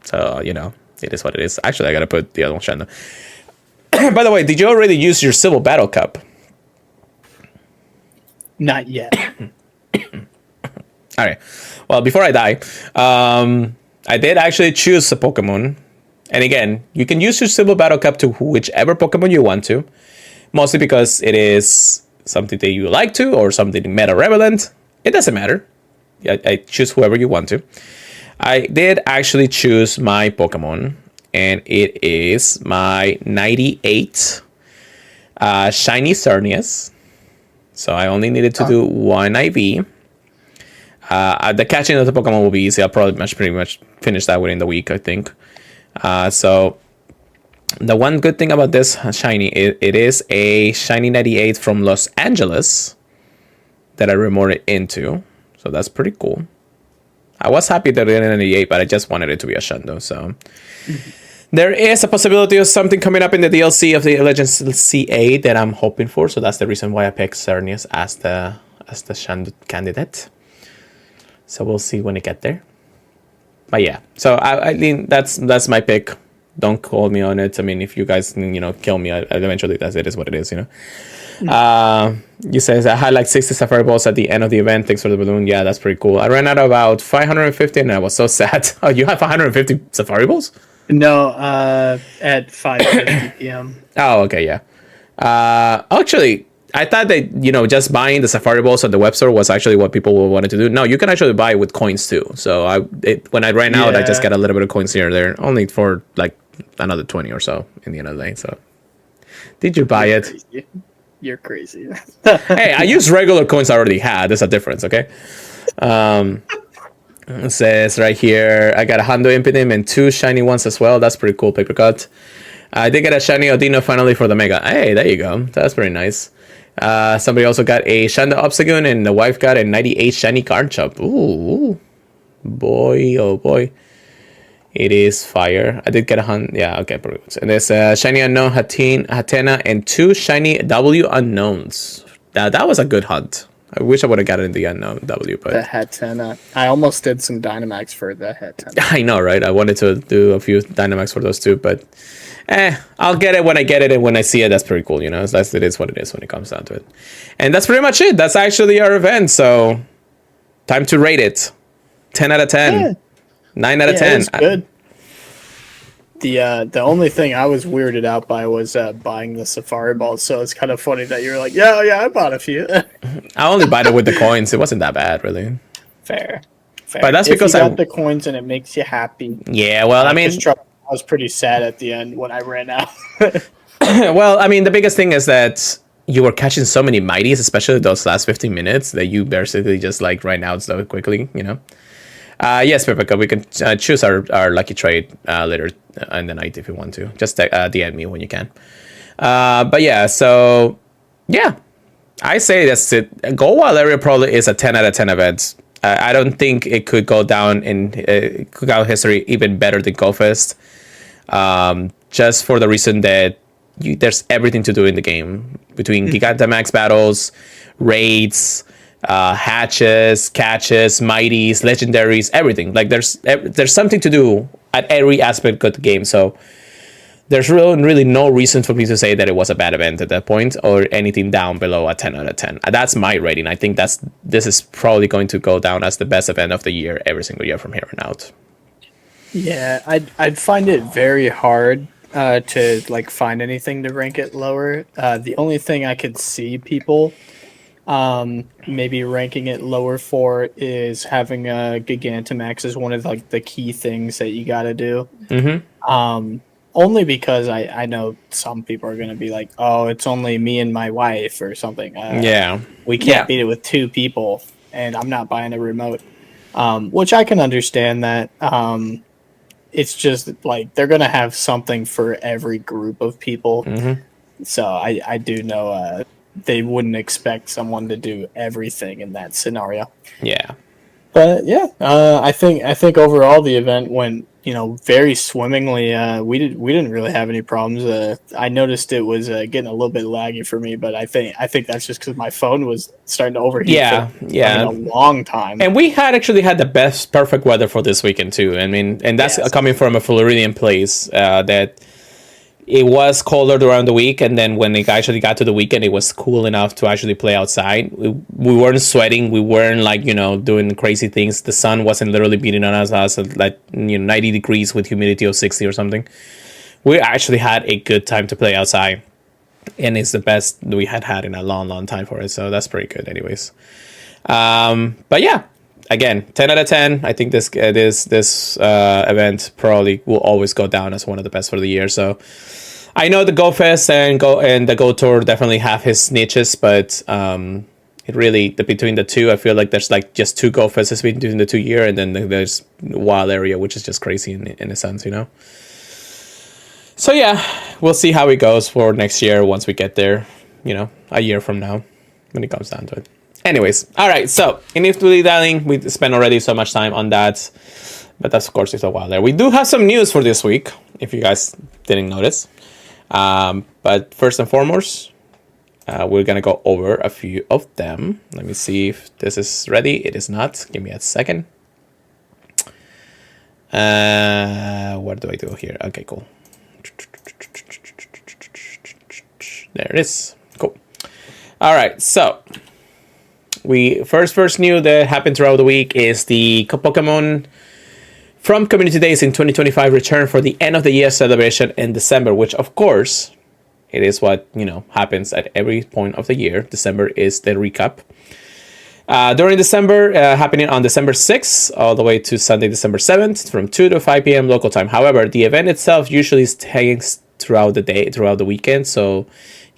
Speaker 4: So, it is what it is. Actually, I gotta put the other one Shando. By the way, did you already use your Civil Battle Cup?
Speaker 5: Not yet.
Speaker 4: All right. Well, before I die, I did actually choose a Pokemon. And again, you can use your Civil Battle Cup to whichever Pokemon you want to. Mostly because it is something that you like to, or something meta relevant. It doesn't matter. I choose whoever you want to. I did actually choose my Pokemon. And it is my 98 Shiny Xerneas. So I only needed to do one IV. The catching of the Pokemon will be easy. I'll probably pretty much finish that within the week, I think. So the one good thing about this shiny, it is a shiny 98 from Los Angeles that I remoted into. So that's pretty cool. I was happy that it didn't 98, but I just wanted it to be a Shando. So there is a possibility of something coming up in the DLC of the Legends C8 that I'm hoping for. So that's the reason why I picked Xerneas as the Shando candidate. So we'll see when it get there. But yeah, so I mean that's my pick. Don't call me on it. I mean, if you guys kill me, eventually it is what it is. You says I had like 60 Safari Balls at the end of the event. Thanks for the balloon. Yeah, that's pretty cool. I ran out of about 550, and I was so sad. Oh, you have 550 Safari Balls?
Speaker 5: No, at 5:50 p.m.
Speaker 4: Oh, okay, yeah. Actually, I thought that just buying the Safari Balls at the web store was actually what people wanted to do. No, you can actually buy with coins too. So when I ran out, I just got a little bit of coins here and there, only for like another 20 or so in the end of the day. So, did you buy it?
Speaker 5: You're crazy.
Speaker 4: Hey, I use regular coins I already had. There's a difference, okay? It says right here, I got a Hondo Impidimp and 2 shiny ones as well. That's pretty cool, paper cut. I did get a shiny Odino finally for the Mega. Hey, there you go. That's pretty nice. Somebody also got a Shanda Obstagoon, and the wife got a 98 shiny Garchomp. Ooh, boy, oh boy. It is fire. I did get a hunt. Yeah, okay, pretty good. And there's a shiny unknown Hatena and 2 shiny W unknowns. That was a good hunt. I wish I would have gotten the unknown W, but
Speaker 5: The Hatena. I almost did some Dynamax for the Hatena.
Speaker 4: I know, right? I wanted to do a few Dynamax for those two, but I'll get it when I get it, and when I see it, that's pretty cool, you know? It is what it is when it comes down to it. And that's pretty much it. That's actually our event, so time to rate it. 10 out of 10.
Speaker 5: Yeah.
Speaker 4: 9 out of 10.
Speaker 5: It's good. The only thing I was weirded out by was buying the Safari Balls, so it's kind of funny that you were like, yeah, I bought a few.
Speaker 4: I only bought it with the coins. It wasn't that bad, really.
Speaker 5: Fair.
Speaker 4: But that's
Speaker 5: If
Speaker 4: because
Speaker 5: you got the coins and it makes you happy.
Speaker 4: Yeah, well, I mean...
Speaker 5: I was pretty sad at the end when I ran out.
Speaker 4: Well, I mean, the biggest thing is that you were catching so many mighties, especially those last 15 minutes, that you basically just like ran out so quickly, you know? Yes, Pepeka, we can choose our lucky trade later in the night if you want to. Just DM me when you can. But yeah, so yeah, I say that's it. Go Wild Area probably is a 10 out of 10 event. I don't think it could go down in Cookout history even better than Go Fest. Just for the reason that there's everything to do in the game between Gigantamax battles, raids, hatches, catches, mighties, legendaries, everything. Like there's something to do at every aspect of the game. So there's really no reason for me to say that it was a bad event at that point or anything down below a 10 out of 10. That's my rating. I think this is probably going to go down as the best event of the year every single year from here on out.
Speaker 5: Yeah, I'd find it very hard to like find anything to rank it lower. The only thing I could see people maybe ranking it lower for is having a Gigantamax as one of like the key things that you got to do. Only because I know some people are going to be like, oh, it's only me and my wife or something. We can't beat it with 2 people, and I'm not buying a remote. Which I can understand that. It's just like they're going to have something for every group of people. So I do know they wouldn't expect someone to do everything in that scenario.
Speaker 4: Yeah.
Speaker 5: But yeah, I think overall the event went, very swimmingly. We didn't really have any problems. I noticed it was getting a little bit laggy for me, but I think that's just because my phone was starting to overheat. For a long time.
Speaker 4: And we actually had the best perfect weather for this weekend too. I mean, and that's coming from a Floridian place that. It was colder during the week, and then when it actually got to the weekend, it was cool enough to actually play outside. We weren't sweating. We weren't doing crazy things. The sun wasn't literally beating on us at 90 degrees with humidity of 60 or something. We actually had a good time to play outside, and it's the best we had in a long time for it. So that's pretty good, anyways. But yeah. Again, 10 out of 10. I think this event probably will always go down as one of the best for the year. So I know the Go Fest and the Go Tour definitely have his niches, but it really between the two, I feel like there's just 2 Go Fests between the 2 years, and then there's Wild Area, which is just crazy in a sense, So yeah, we'll see how it goes for next year once we get there, a year from now when it comes down to it. Anyways, all right, so inevitably, darling, we spent already so much time on that, but that's, of course, it's a while there. We do have some news for this week, if you guys didn't notice. But first and foremost, we're going to go over a few of them. Let me see if this is ready. It is not. Give me a second. What do I do here? Okay, cool. There it is. Cool. All right, so... First news that happened throughout the week is the Pokemon from Community Days in 2025 return for the end of the year celebration in December, which of course it is what happens at every point of the year. December is the recap. During December, happening on December 6th all the way to Sunday, December 7th from 2 to 5 p.m. local time. However, the event itself usually takes throughout the day, throughout the weekend, so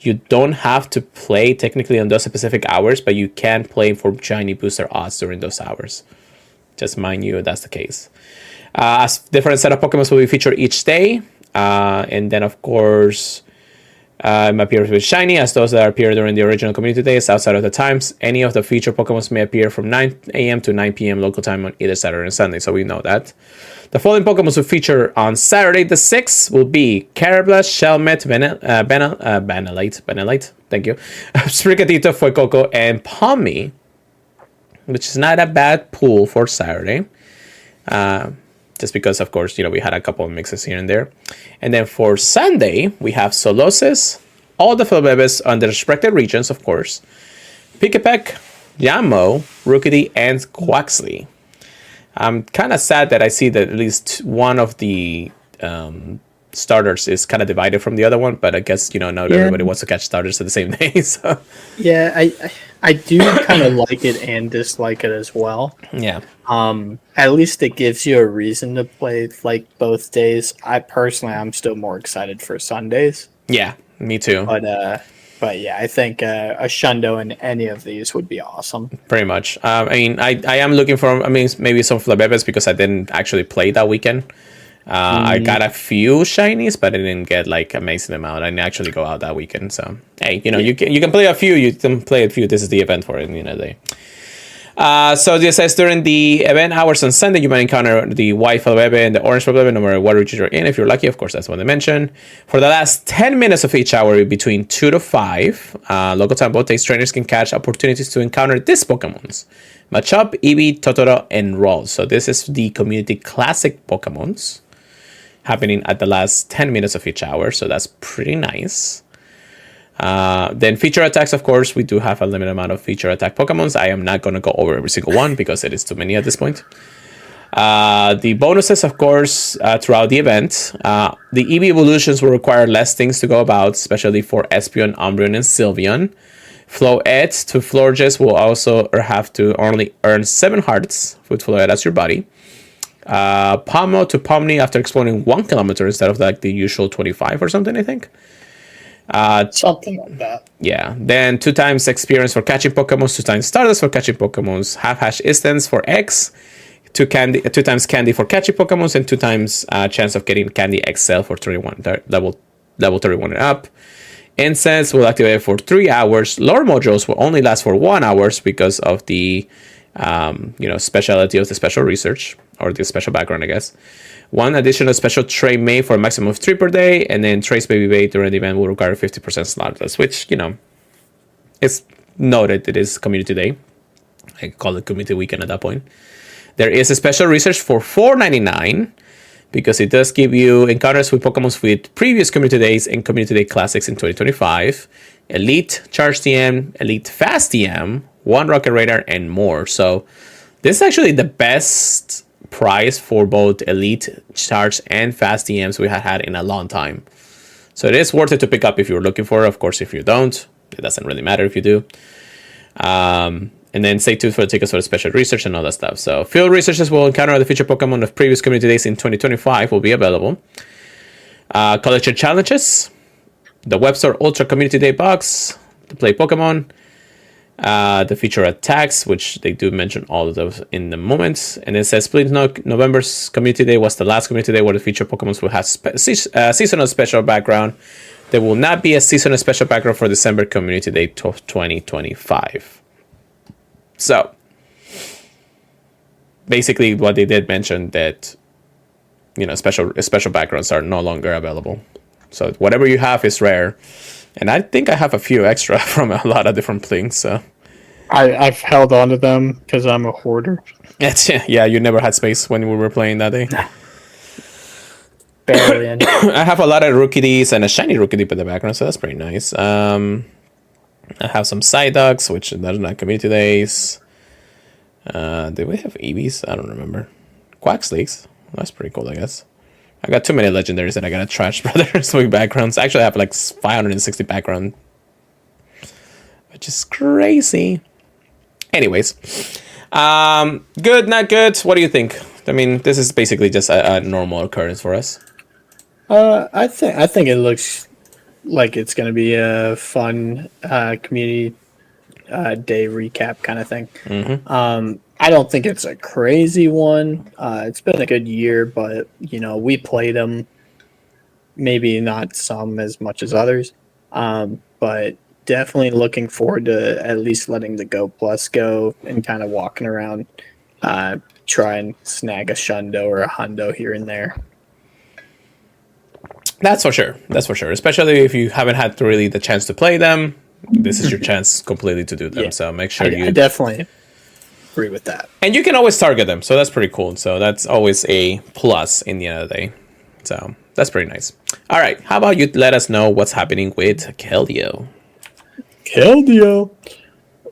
Speaker 4: You don't have to play technically on those specific hours, but you can play for shiny booster odds during those hours. Just mind you, that's the case. As different set of Pokemon will be featured each day. And then, of course, it may appear with shiny as those that appear during the original community days outside of the times. Any of the featured Pokemon may appear from 9 a.m. to 9 p.m. local time on either Saturday and Sunday, so we know that. The following Pokemon will feature on Saturday the 6th will be Carablast, Shelmet, Banalite, thank you, Sprigatito, Fuecoco, and Palmy, which is not a bad pool for Saturday. Just because, of course, we had a couple of mixes here and there. And then for Sunday, we have Solosis, all the Flabébés on the respective regions, of course, Pikipek, Yamo, Rookidee, and Quaxley. I'm kind of sad that I see that at least one of the starters is kind of divided from the other one, but I guess, not everybody wants to catch starters at the same day. So.
Speaker 5: Yeah, I do kind of like it and dislike it as well.
Speaker 4: Yeah.
Speaker 5: At least it gives you a reason to play like both days. I'm still more excited for Sundays.
Speaker 4: Yeah, me too.
Speaker 5: But yeah, I think a Shundo in any of these would be awesome.
Speaker 4: Pretty much. I am looking for maybe some Flabébés because I didn't actually play that weekend. I got a few shinies, but I didn't get like amazing amount. I didn't actually go out that weekend. So hey, you can play a few. You can play a few. This is the event for it. So this says during the event hours on Sunday, you might encounter the white Flabébé and the orange Flabébé, no matter what region you're in. If you're lucky, of course, that's what they mentioned. For the last 10 minutes of each hour, between 2 to 5, local time both days, trainers can catch opportunities to encounter these Pokemons: Machop, Eevee, Totoro, and Roll. So this is the community classic Pokemons happening at the last 10 minutes of each hour, so that's pretty nice. Then feature attacks, of course, we do have a limited amount of feature attack Pokemons. I am not going to go over every single one because it is too many at this point. The bonuses, of course, throughout the event. The EV evolutions will require less things to go about, especially for Espeon, Umbreon, and Sylveon. Floette to Florges will also have to only earn 7 hearts with Floette as your buddy. Palmo to Pomni after exploring 1 kilometer instead of like the usual 25 or something, I think.
Speaker 5: Something like that.
Speaker 4: Yeah. Then 2 times experience for catching Pokemon, 2 times Stardust for catching Pokemon, half hash instance for X, 2 times candy for catching Pokemon, and 2 times chance of getting Candy XL for 31 level 31 and up. Incense will activate for 3 hours. Lore modules will only last for 1 hour because of the speciality of the special research or the special background, I guess. 1 additional special tray made for a maximum of 3 per day, and then trays may be made during the event will require 50% slotless, which is noted. It is community day. I call it community weekend at that point. There is a special research for $4.99 because it does give you encounters with Pokemon with previous community days and community day classics in 2025, Elite Charge TM, Elite Fast TM, 1 Rocket Radar, and more. So this is actually the best price for both Elite Charge and Fast TMs we had in a long time. So it is worth it to pick up if you're looking for it. Of course, if you don't, it doesn't really matter if you do. And then stay tuned for the tickets for the special research and all that stuff. So field researchers will encounter the featured Pokemon of previous community days in 2025 will be available. Collection challenges, the Webstore Ultra Community Day box to play Pokemon. The feature attacks, which they do mention all of those in the moment. And it says, please note, November's community day was the last community day where the featured Pokemon will have seasonal special background. There will not be a seasonal special background for December community day 2025. So, basically, what they did mention that, special backgrounds are no longer available. So whatever you have is rare. And I think I have a few extra from a lot of different things. So
Speaker 5: I've held on to them because I'm a hoarder.
Speaker 4: Yeah, you never had space when we were playing that day.
Speaker 5: Barely any.
Speaker 4: I have a lot of Rookidees and a shiny Rookidee in the background, so that's pretty nice. I have some Psyducks, which they're not community days. Did we have Eevees? I don't remember. Quaxleaks. That's pretty cool, I guess. I got too many legendaries that I gotta trash brothers with backgrounds. Actually, I have like 560 background, which is crazy. Anyways, good, not good. What do you think? I mean, this is basically just a normal occurrence for us.
Speaker 5: I think it looks like it's going to be a fun community day recap kind of thing. I don't think it's a crazy one. It's been a good year, but we played them. Maybe not some as much as others, but definitely looking forward to at least letting the Go Plus go and kind of walking around, try and snag a Shundo or a Hundo here and there.
Speaker 4: That's for sure. That's for sure. Especially if you haven't had really the chance to play them, this is your chance completely to do them.
Speaker 5: Yeah.
Speaker 4: So make sure
Speaker 5: I definitely agree with that.
Speaker 4: And you can always target them, so that's pretty cool. So that's always a plus in the end of the day. So that's pretty nice. All right, how about you let us know what's happening with Keldeo?
Speaker 5: Keldeo.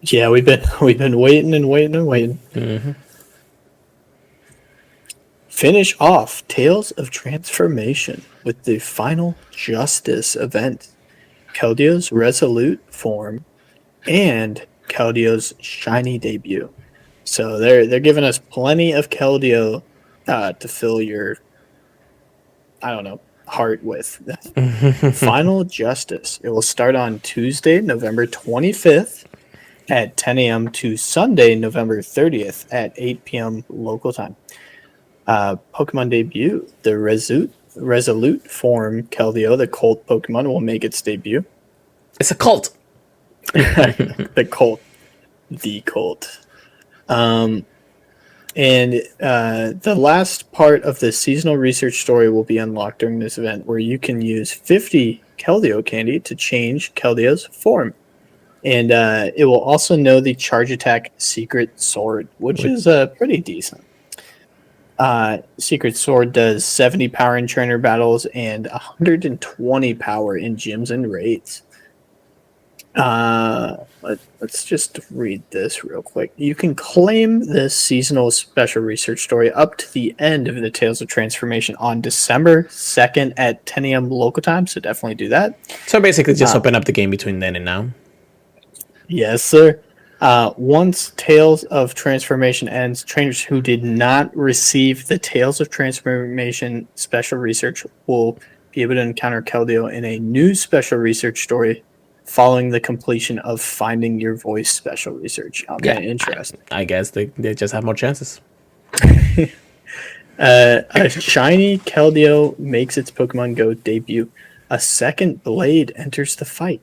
Speaker 5: Yeah, we've been waiting and waiting and waiting. Finish off Tales of Transformation with the final Justice event, Keldeo's Resolute form, and Keldeo's shiny debut. So they're giving us plenty of Keldeo to fill your, I don't know, heart with. Final Justice. It will start on Tuesday, November 25th at 10 a.m. to Sunday, November 30th at 8 p.m. local time. Pokemon debut. The Resolute form Keldeo, the cult Pokemon, will make its debut.
Speaker 4: It's a cult.
Speaker 5: The cult. And the last part of the seasonal research story will be unlocked during this event, where you can use 50 Keldeo candy to change Keldeo's form. And it will also know the Charge Attack Secret Sword, which is pretty decent. Secret Sword does 70 power in trainer battles and 120 power in gyms and raids. Let's just read this real quick. You can claim this seasonal special research story up to the end of the Tales of Transformation on December 2nd at 10 a.m. local time, so definitely do that.
Speaker 4: So basically just open up the game between then and now.
Speaker 5: Yes, sir. Once Tales of Transformation ends, trainers who did not receive the Tales of Transformation special research will be able to encounter Keldeo in a new special research story following the completion of Finding Your Voice special research. Okay, interesting.
Speaker 4: I guess they just have more chances.
Speaker 5: A shiny Keldeo makes its Pokemon Go debut. A second blade enters the fight.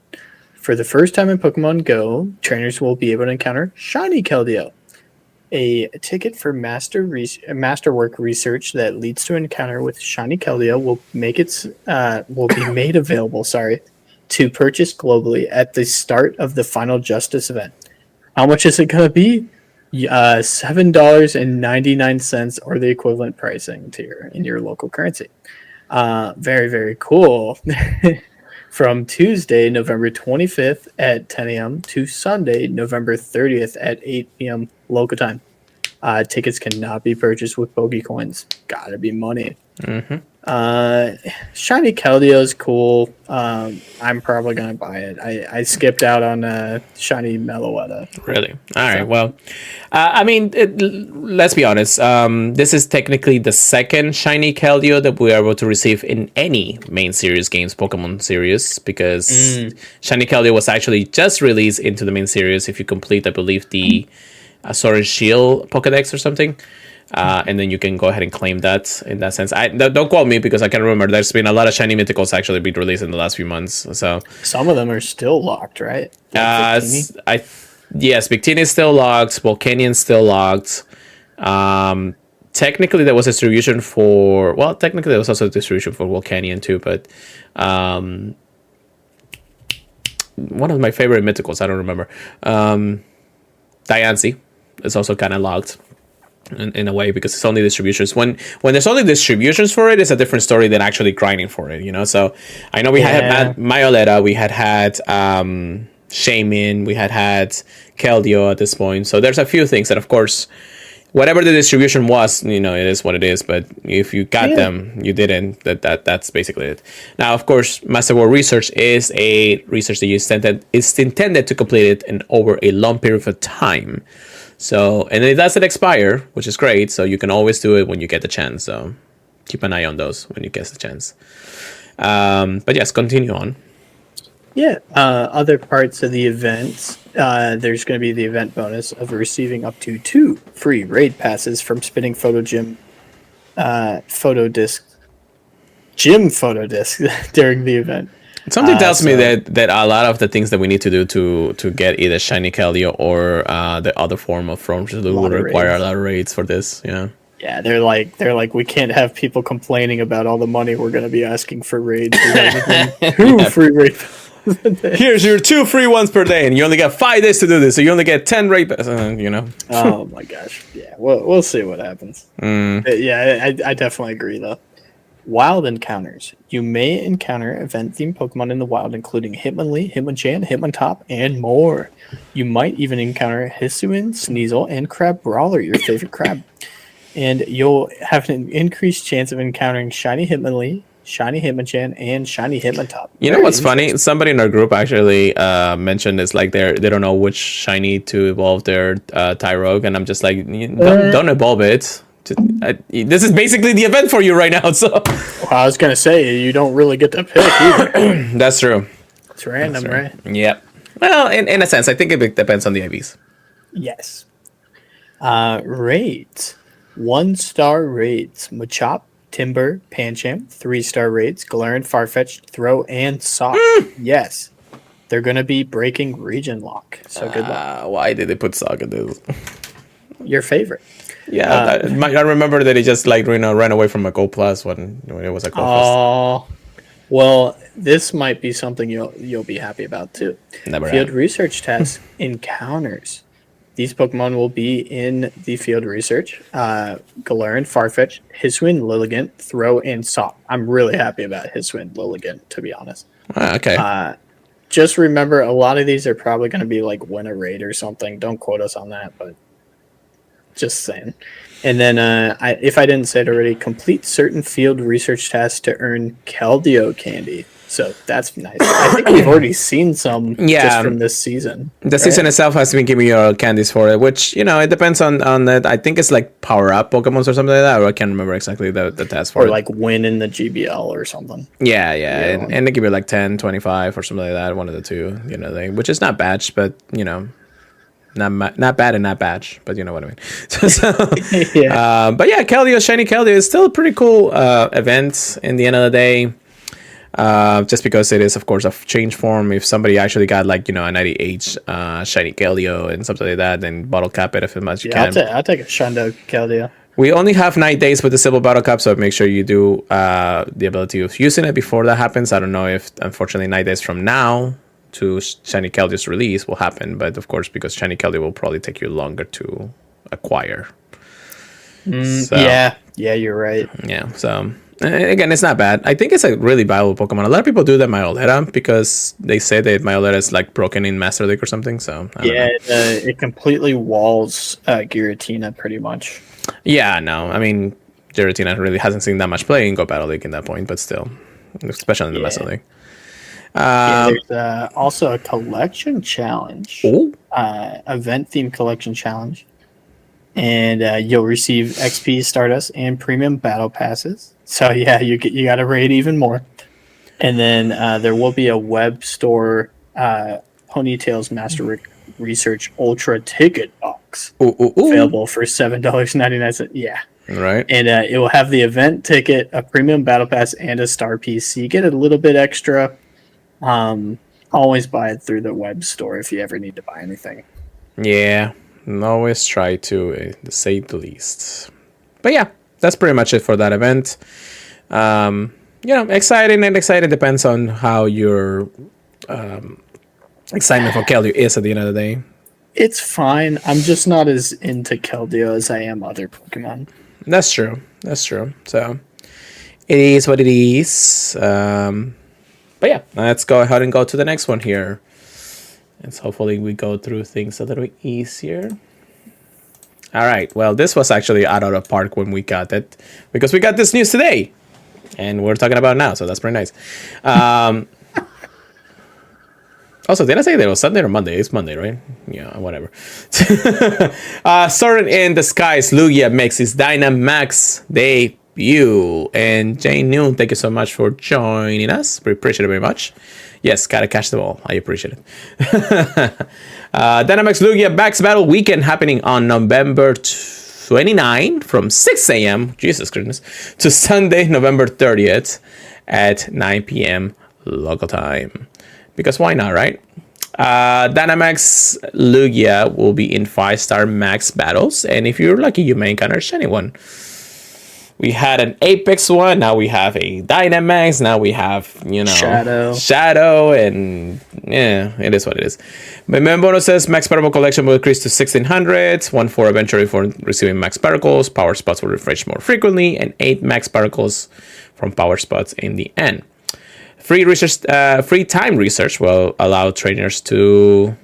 Speaker 5: For the first time in Pokemon Go, trainers will be able to encounter shiny Keldeo. A ticket for masterwork research that leads to an encounter with shiny Keldeo will be made available. To purchase globally at the start of the Final Justice event. How much is it going to be? $7.99 or the equivalent pricing in your local currency. Very, very cool. From Tuesday, November 25th at 10 a.m. to Sunday, November 30th at 8 p.m. local time. Tickets cannot be purchased with Pokecoins. Gotta be money. Shiny Keldeo is cool. I'm probably gonna buy it. I skipped out on shiny Meloetta.
Speaker 4: Really? All right. Well, I mean, let's be honest. This is technically the second shiny Keldeo that we are able to receive in any main series games, Pokemon series, because shiny Keldeo was actually just released into the main series. If you complete, I believe, the Sword and Shield Pokédex or something. And then you can go ahead and claim that in that sense. Don't quote me because I can't remember. There's been a lot of shiny mythicals actually being released in the last few months. So
Speaker 5: some of them are still locked, right?
Speaker 4: Yes, Victini is still locked. Volcanian's still locked. Technically, there was distribution for. Well, technically, there was also distribution for Volcanian too. But one of my favorite mythicals, I don't remember. Diancie is also kind of locked. In a way, because it's only distributions. When there's only distributions for it, it's a different story than actually grinding for it, So I know we had Myoletta, we had Shaman, we had Keldeo at this point. So there's a few things that, of course, whatever the distribution was, it is what it is. But if you got them, you didn't. That's basically it. Now, of course, Masterwork Research is a research that is intended to complete it in over a long period of time. So, and it doesn't expire, which is great. So you can always do it when you get the chance. So keep an eye on those when you get the chance. But yes, continue on.
Speaker 5: Yeah. Other parts of the event, there's going to be the event bonus of receiving up to 2 free raid passes from spinning gym photo disc during the event.
Speaker 4: Something tells me that a lot of the things that we need to do to get either shiny Keldeo or the other form of From will require a lot of raids for this. Yeah.
Speaker 5: Yeah, they're like we can't have people complaining about all the money we're going to be asking for raids. We gotta give them 2 free raids.
Speaker 4: Here's your 2 free ones per day, and you only get 5 days to do this, so you only get 10 raid passes.
Speaker 5: Oh my gosh. Yeah, we'll see what happens. Yeah, I definitely agree though. Wild encounters. You may encounter event-themed Pokemon in the wild, including Hitmonlee, Hitmonchan, Hitmontop, and more. You might even encounter Hisuian, Sneasel, and Crab Brawler, your favorite crab. And you'll have an increased chance of encountering Shiny Hitmonlee, Shiny Hitmonchan, and Shiny Hitmontop.
Speaker 4: You know what's funny? Somebody in our group actually mentioned it's like they don't know which shiny to evolve their Tyrogue, and I'm just like, don't evolve it. This is basically the event for you right now. So
Speaker 5: well, I was gonna say you don't really get to pick either.
Speaker 4: That's true.
Speaker 5: It's random, right?
Speaker 4: Yep. Well, in a sense, I think it depends on the IVs.
Speaker 5: Yes. Raids. 1-star raids. Machop, Timber, Pancham. 3-star raids. Galarian, Farfetch'd, Throw, and Sock. Yes. They're going to be breaking region lock. So good luck.
Speaker 4: Why did they put Sock in this?
Speaker 5: Your favorite.
Speaker 4: Yeah, I remember that he just like ran away from a Go Plus when it was a Go Plus.
Speaker 5: Oh, well, this might be something you'll be happy about too.
Speaker 4: Never
Speaker 5: Field
Speaker 4: had.
Speaker 5: research test encounters. These Pokemon will be in the field research. Galarian, Farfetch'd, Hisuian, Lilligant, Throw, and Sock. I'm really happy about Hisuian, Lilligant, to be honest.
Speaker 4: Okay.
Speaker 5: Just remember, a lot of these are probably going to be like win a raid or something. Don't quote us on that, but just saying. And then, if I didn't say it already, complete certain field research tasks to earn Keldeo candy. So that's nice. I think we've already seen some just from this season.
Speaker 4: The season itself has been giving you candies for it, which, it depends on that. I think it's like power up Pokemon or something like that, or I can't remember exactly the task for it.
Speaker 5: Or like win in the GBL or something.
Speaker 4: Yeah. And they give you like 10, 25 or something like that, one of the two, which is not bad, but, not bad and not bad, but you know what I mean. Yeah. But yeah, Keldeo, Shiny Keldeo is still a pretty cool event in the end of the day. Just because it is, of course, a change form. If somebody actually got like, a 90H Shiny Keldeo and something like that, then bottle cap it if as much you can.
Speaker 5: I'll take a Shundo Keldeo.
Speaker 4: We only have 9 days with the Silver Bottle Cap, so make sure you do the ability of using it before that happens. I don't know if, unfortunately, 9 days from now to Shiny Keldeo's release will happen, but of course, because Shiny Keldeo will probably take you longer to acquire.
Speaker 5: Yeah, you're right.
Speaker 4: Yeah, so again, it's not bad. I think it's a really valuable Pokemon. A lot of people do that Myoletta because they say that Myoletta is like broken in Master League or something. So I don't know.
Speaker 5: It completely walls Giratina pretty much.
Speaker 4: Yeah, no, I mean Giratina really hasn't seen that much play in Go Battle League at that point, but still, especially in the Master League.
Speaker 5: There's also a collection challenge, event themed collection challenge, and you'll receive XP, Stardust, and premium battle passes. So yeah, you got to raid even more, and then there will be a web store Ponytails Master Research Ultra ticket box available for $7.99. Yeah.
Speaker 4: Right.
Speaker 5: And it will have the event ticket, a premium battle pass, and a star piece. So you get a little bit extra. Always buy it through the web store if you ever need to buy anything.
Speaker 4: Yeah, always try to say the least. But yeah, that's pretty much it for that event. Exciting depends on how your excitement for Keldeo is at the end of the day.
Speaker 5: It's fine. I'm just not as into Keldeo as I am other Pokemon.
Speaker 4: That's true. So it is what it is. But yeah, let's go ahead and go to the next one here. And hopefully we go through things a little easier. All right. Well, this was actually out of the park when we got it, because we got this news today, and we're talking about it now, so that's pretty nice. Also, did I say that it was Sunday or Monday? It's Monday, right? Yeah, whatever. Sword in the Skies Lugia makes its Dynamax Day debut. And Jane Noon, thank you so much for joining us. We appreciate it very much. Yes, gotta catch them all. I appreciate it. Dynamax Lugia Max Battle Weekend happening on November 29 from 6 a.m. Jesus Christmas to Sunday, November 30th at 9 p.m. local time. Because why not, right? Dynamax Lugia will be in 5-star max battles, and if you're lucky, you may encounter a shiny one. We had an Apex one, now we have a Dynamax, now we have, Shadow, and yeah, it is what it is. My main bonus says max particle collection will increase to 1600, 1 for eventually for receiving max particles, power spots will refresh more frequently, and 8 max particles from power spots in the end. Free time research will allow trainers to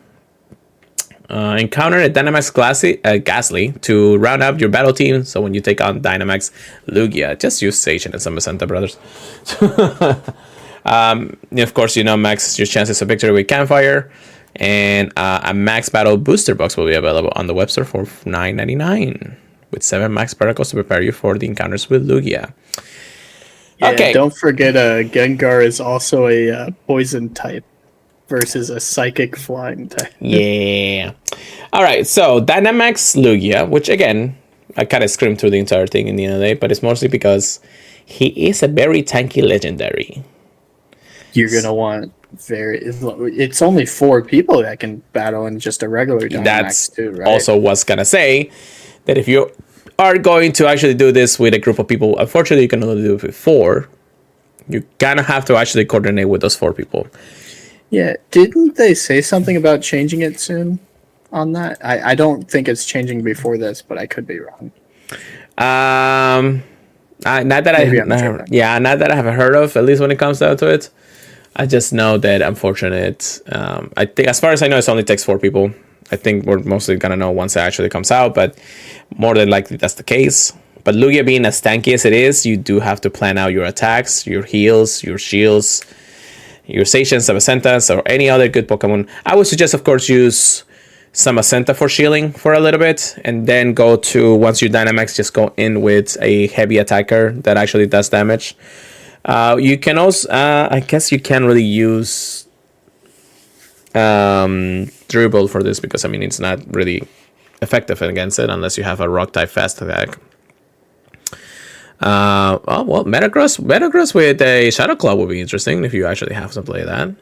Speaker 4: encounter a Dynamax Ghastly to round up your battle team. So when you take on Dynamax Lugia, just use Sage and some Santa brothers. Of course, max your chances of victory with Campfire, and a max battle booster box will be available on the web store for $9.99 with 7 max particles to prepare you for the encounters with Lugia.
Speaker 5: Yeah,
Speaker 4: Okay.
Speaker 5: Don't forget, Gengar is also a poison type versus a psychic flying type.
Speaker 4: Yeah. All right. So Dynamax Lugia, which again, I kind of screamed through the entire thing in the end of the day, but it's mostly because he is a very tanky legendary.
Speaker 5: You're gonna want it's only 4 people that can battle in just a regular Dynamax.
Speaker 4: That's
Speaker 5: too, right?
Speaker 4: also what's gonna say that if you are going to actually do this with a group of people, unfortunately you can only do it with 4. You kind of have to actually coordinate with those 4 people.
Speaker 5: Yeah, didn't they say something about changing it soon on that? I don't think it's changing before this, but I could be wrong.
Speaker 4: Not that I have heard of, at least when it comes down to it. I just know that I think as far as I know, it only takes 4 people. I think we're mostly gonna know once it actually comes out, but more than likely that's the case. But Lugia being as tanky as it is, you do have to plan out your attacks, your heals, your shields, your Sations, Samacentas, or any other good Pokemon. I would suggest, of course, use Samacenta for shielding for a little bit, and then go to, once you Dynamax, just go in with a heavy attacker that actually does damage. You can also, I guess you can't really use Dribble for this, because, it's not really effective against it unless you have a Rock-type fast attack. Metagross with a Shadow Claw would be interesting if you actually have something like that.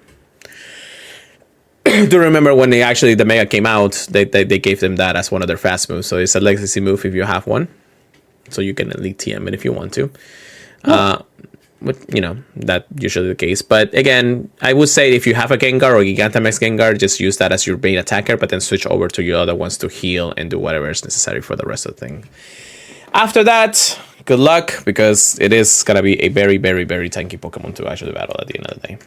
Speaker 4: Do remember when the Mega came out, they gave them that as one of their fast moves. So it's a legacy move if you have one. So you can Elite TM it if you want to. That's usually the case. But again, I would say if you have a Gengar or Gigantamax Gengar, just use that as your main attacker, but then switch over to your other ones to heal and do whatever is necessary for the rest of the thing. After that, good luck, because it is going to be a very, very, very tanky Pokemon to actually battle at the end of the day.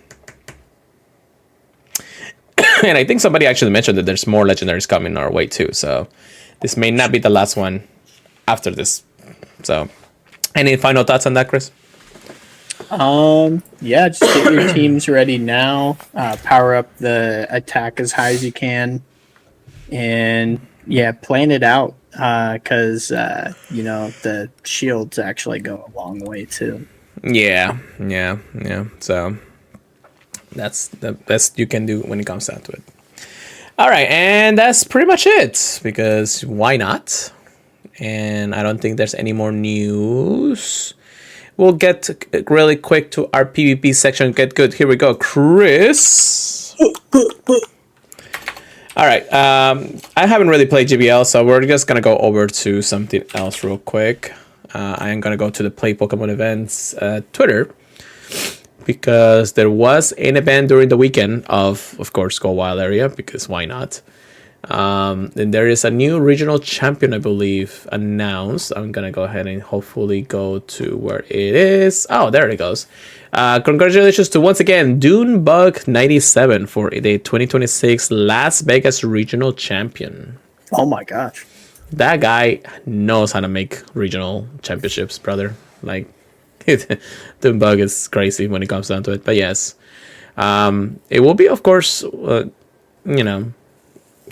Speaker 4: And I think somebody actually mentioned that there's more legendaries coming our way too, so this may not be the last one after this. So, any final thoughts on that, Chris?
Speaker 5: Yeah, just get your teams ready now. Power up the attack as high as you can, and yeah, plan it out. Because the shields actually go a long way too. Yeah.
Speaker 4: So that's the best you can do when it comes down to it. All right, and that's pretty much it, because why not? And I don't think there's any more news. We'll get really quick to our PvP section. Get good. Here we go, Chris. All right, I haven't really played GBL, so we're just going to go over to something else real quick. I am going to go to the Play Pokemon Events Twitter, because there was an event during the weekend of course, Go Wild area, because why not? And there is a new regional champion, I believe, announced. I'm going to go ahead and hopefully go to where it is. Oh, there it goes. Congratulations to, once again, Dunebug97 for the 2026 Las Vegas Regional Champion.
Speaker 5: Oh my gosh.
Speaker 4: That guy knows how to make regional championships, brother. Like, Dunebug is crazy when it comes down to it. But yes, it will be, of course,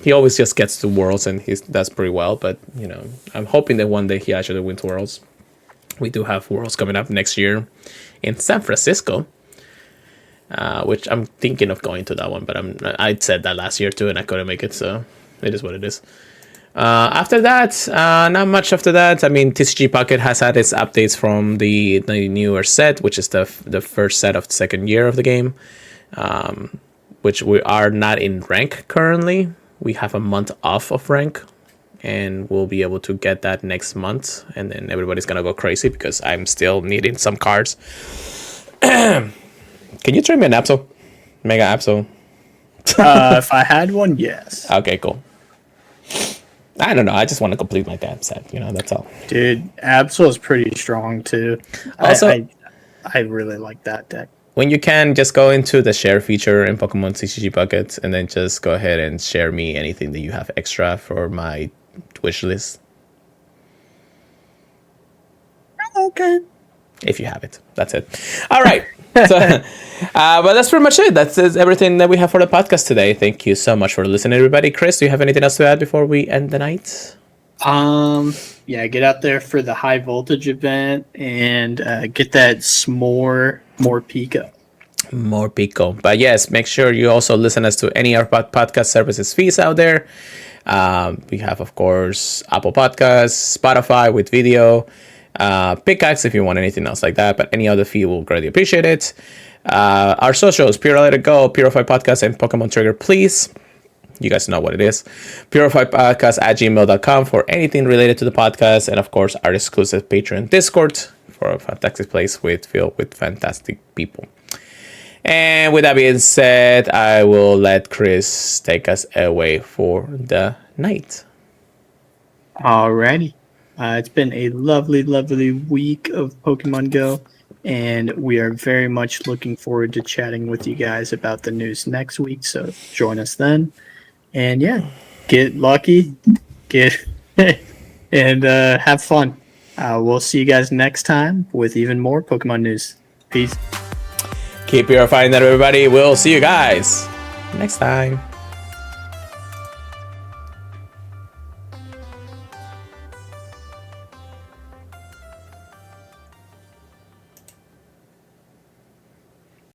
Speaker 4: he always just gets to Worlds and he does pretty well. But, I'm hoping that one day he actually wins Worlds. We do have Worlds coming up next year in San Francisco, which I'm thinking of going to that one, but I said that last year too, and I couldn't make it, so it is what it is. After that, not much after that. I mean, TCG Pocket has had its updates from the newer set, which is the first set of the second year of the game, which we are not in rank currently. We have a month off of rank, and we'll be able to get that next month, and then everybody's gonna go crazy because I'm still needing some cards. Can you trade me an Absol? Mega Absol?
Speaker 5: If I had one, yes.
Speaker 4: Okay, cool. I don't know. I just want to complete my damn set. That's all.
Speaker 5: Dude, Absol is pretty strong too.
Speaker 4: Also,
Speaker 5: I really like that deck.
Speaker 4: When you can, just go into the share feature in Pokemon TCG Pocket, and then just go ahead and share me anything that you have extra for my wish list.
Speaker 5: Okay.
Speaker 4: If you have it. That's it. All right. So, but that's pretty much it. That's everything that we have for the podcast today. Thank you so much for listening, everybody. Chris, do you have anything else to add before we end the night?
Speaker 5: Yeah, get out there for the high voltage event and get that more Pico.
Speaker 4: More Pico. But yes, make sure you also listen us to any of our podcast services fees out there. We have, of course, Apple Podcasts, Spotify with video, Pickaxe if you want anything else like that, but any other fee will greatly appreciate it. Our socials, Purified GO, Purified Podcast, and Pokemon Trigger, please. You guys know what it is. purifiedpodcast@gmail.com for anything related to the podcast, and of course our exclusive Patreon Discord for a fantastic place filled with fantastic people. And with that being said, I will let Chris take us away for the night.
Speaker 5: Alrighty. It's been a lovely, lovely week of Pokemon Go, and we are very much looking forward to chatting with you guys about the news next week, so join us then. And yeah, get lucky, and have fun. We'll see you guys next time with even more Pokemon news. Peace.
Speaker 4: Keep purifying that, everybody. We'll see you guys next time.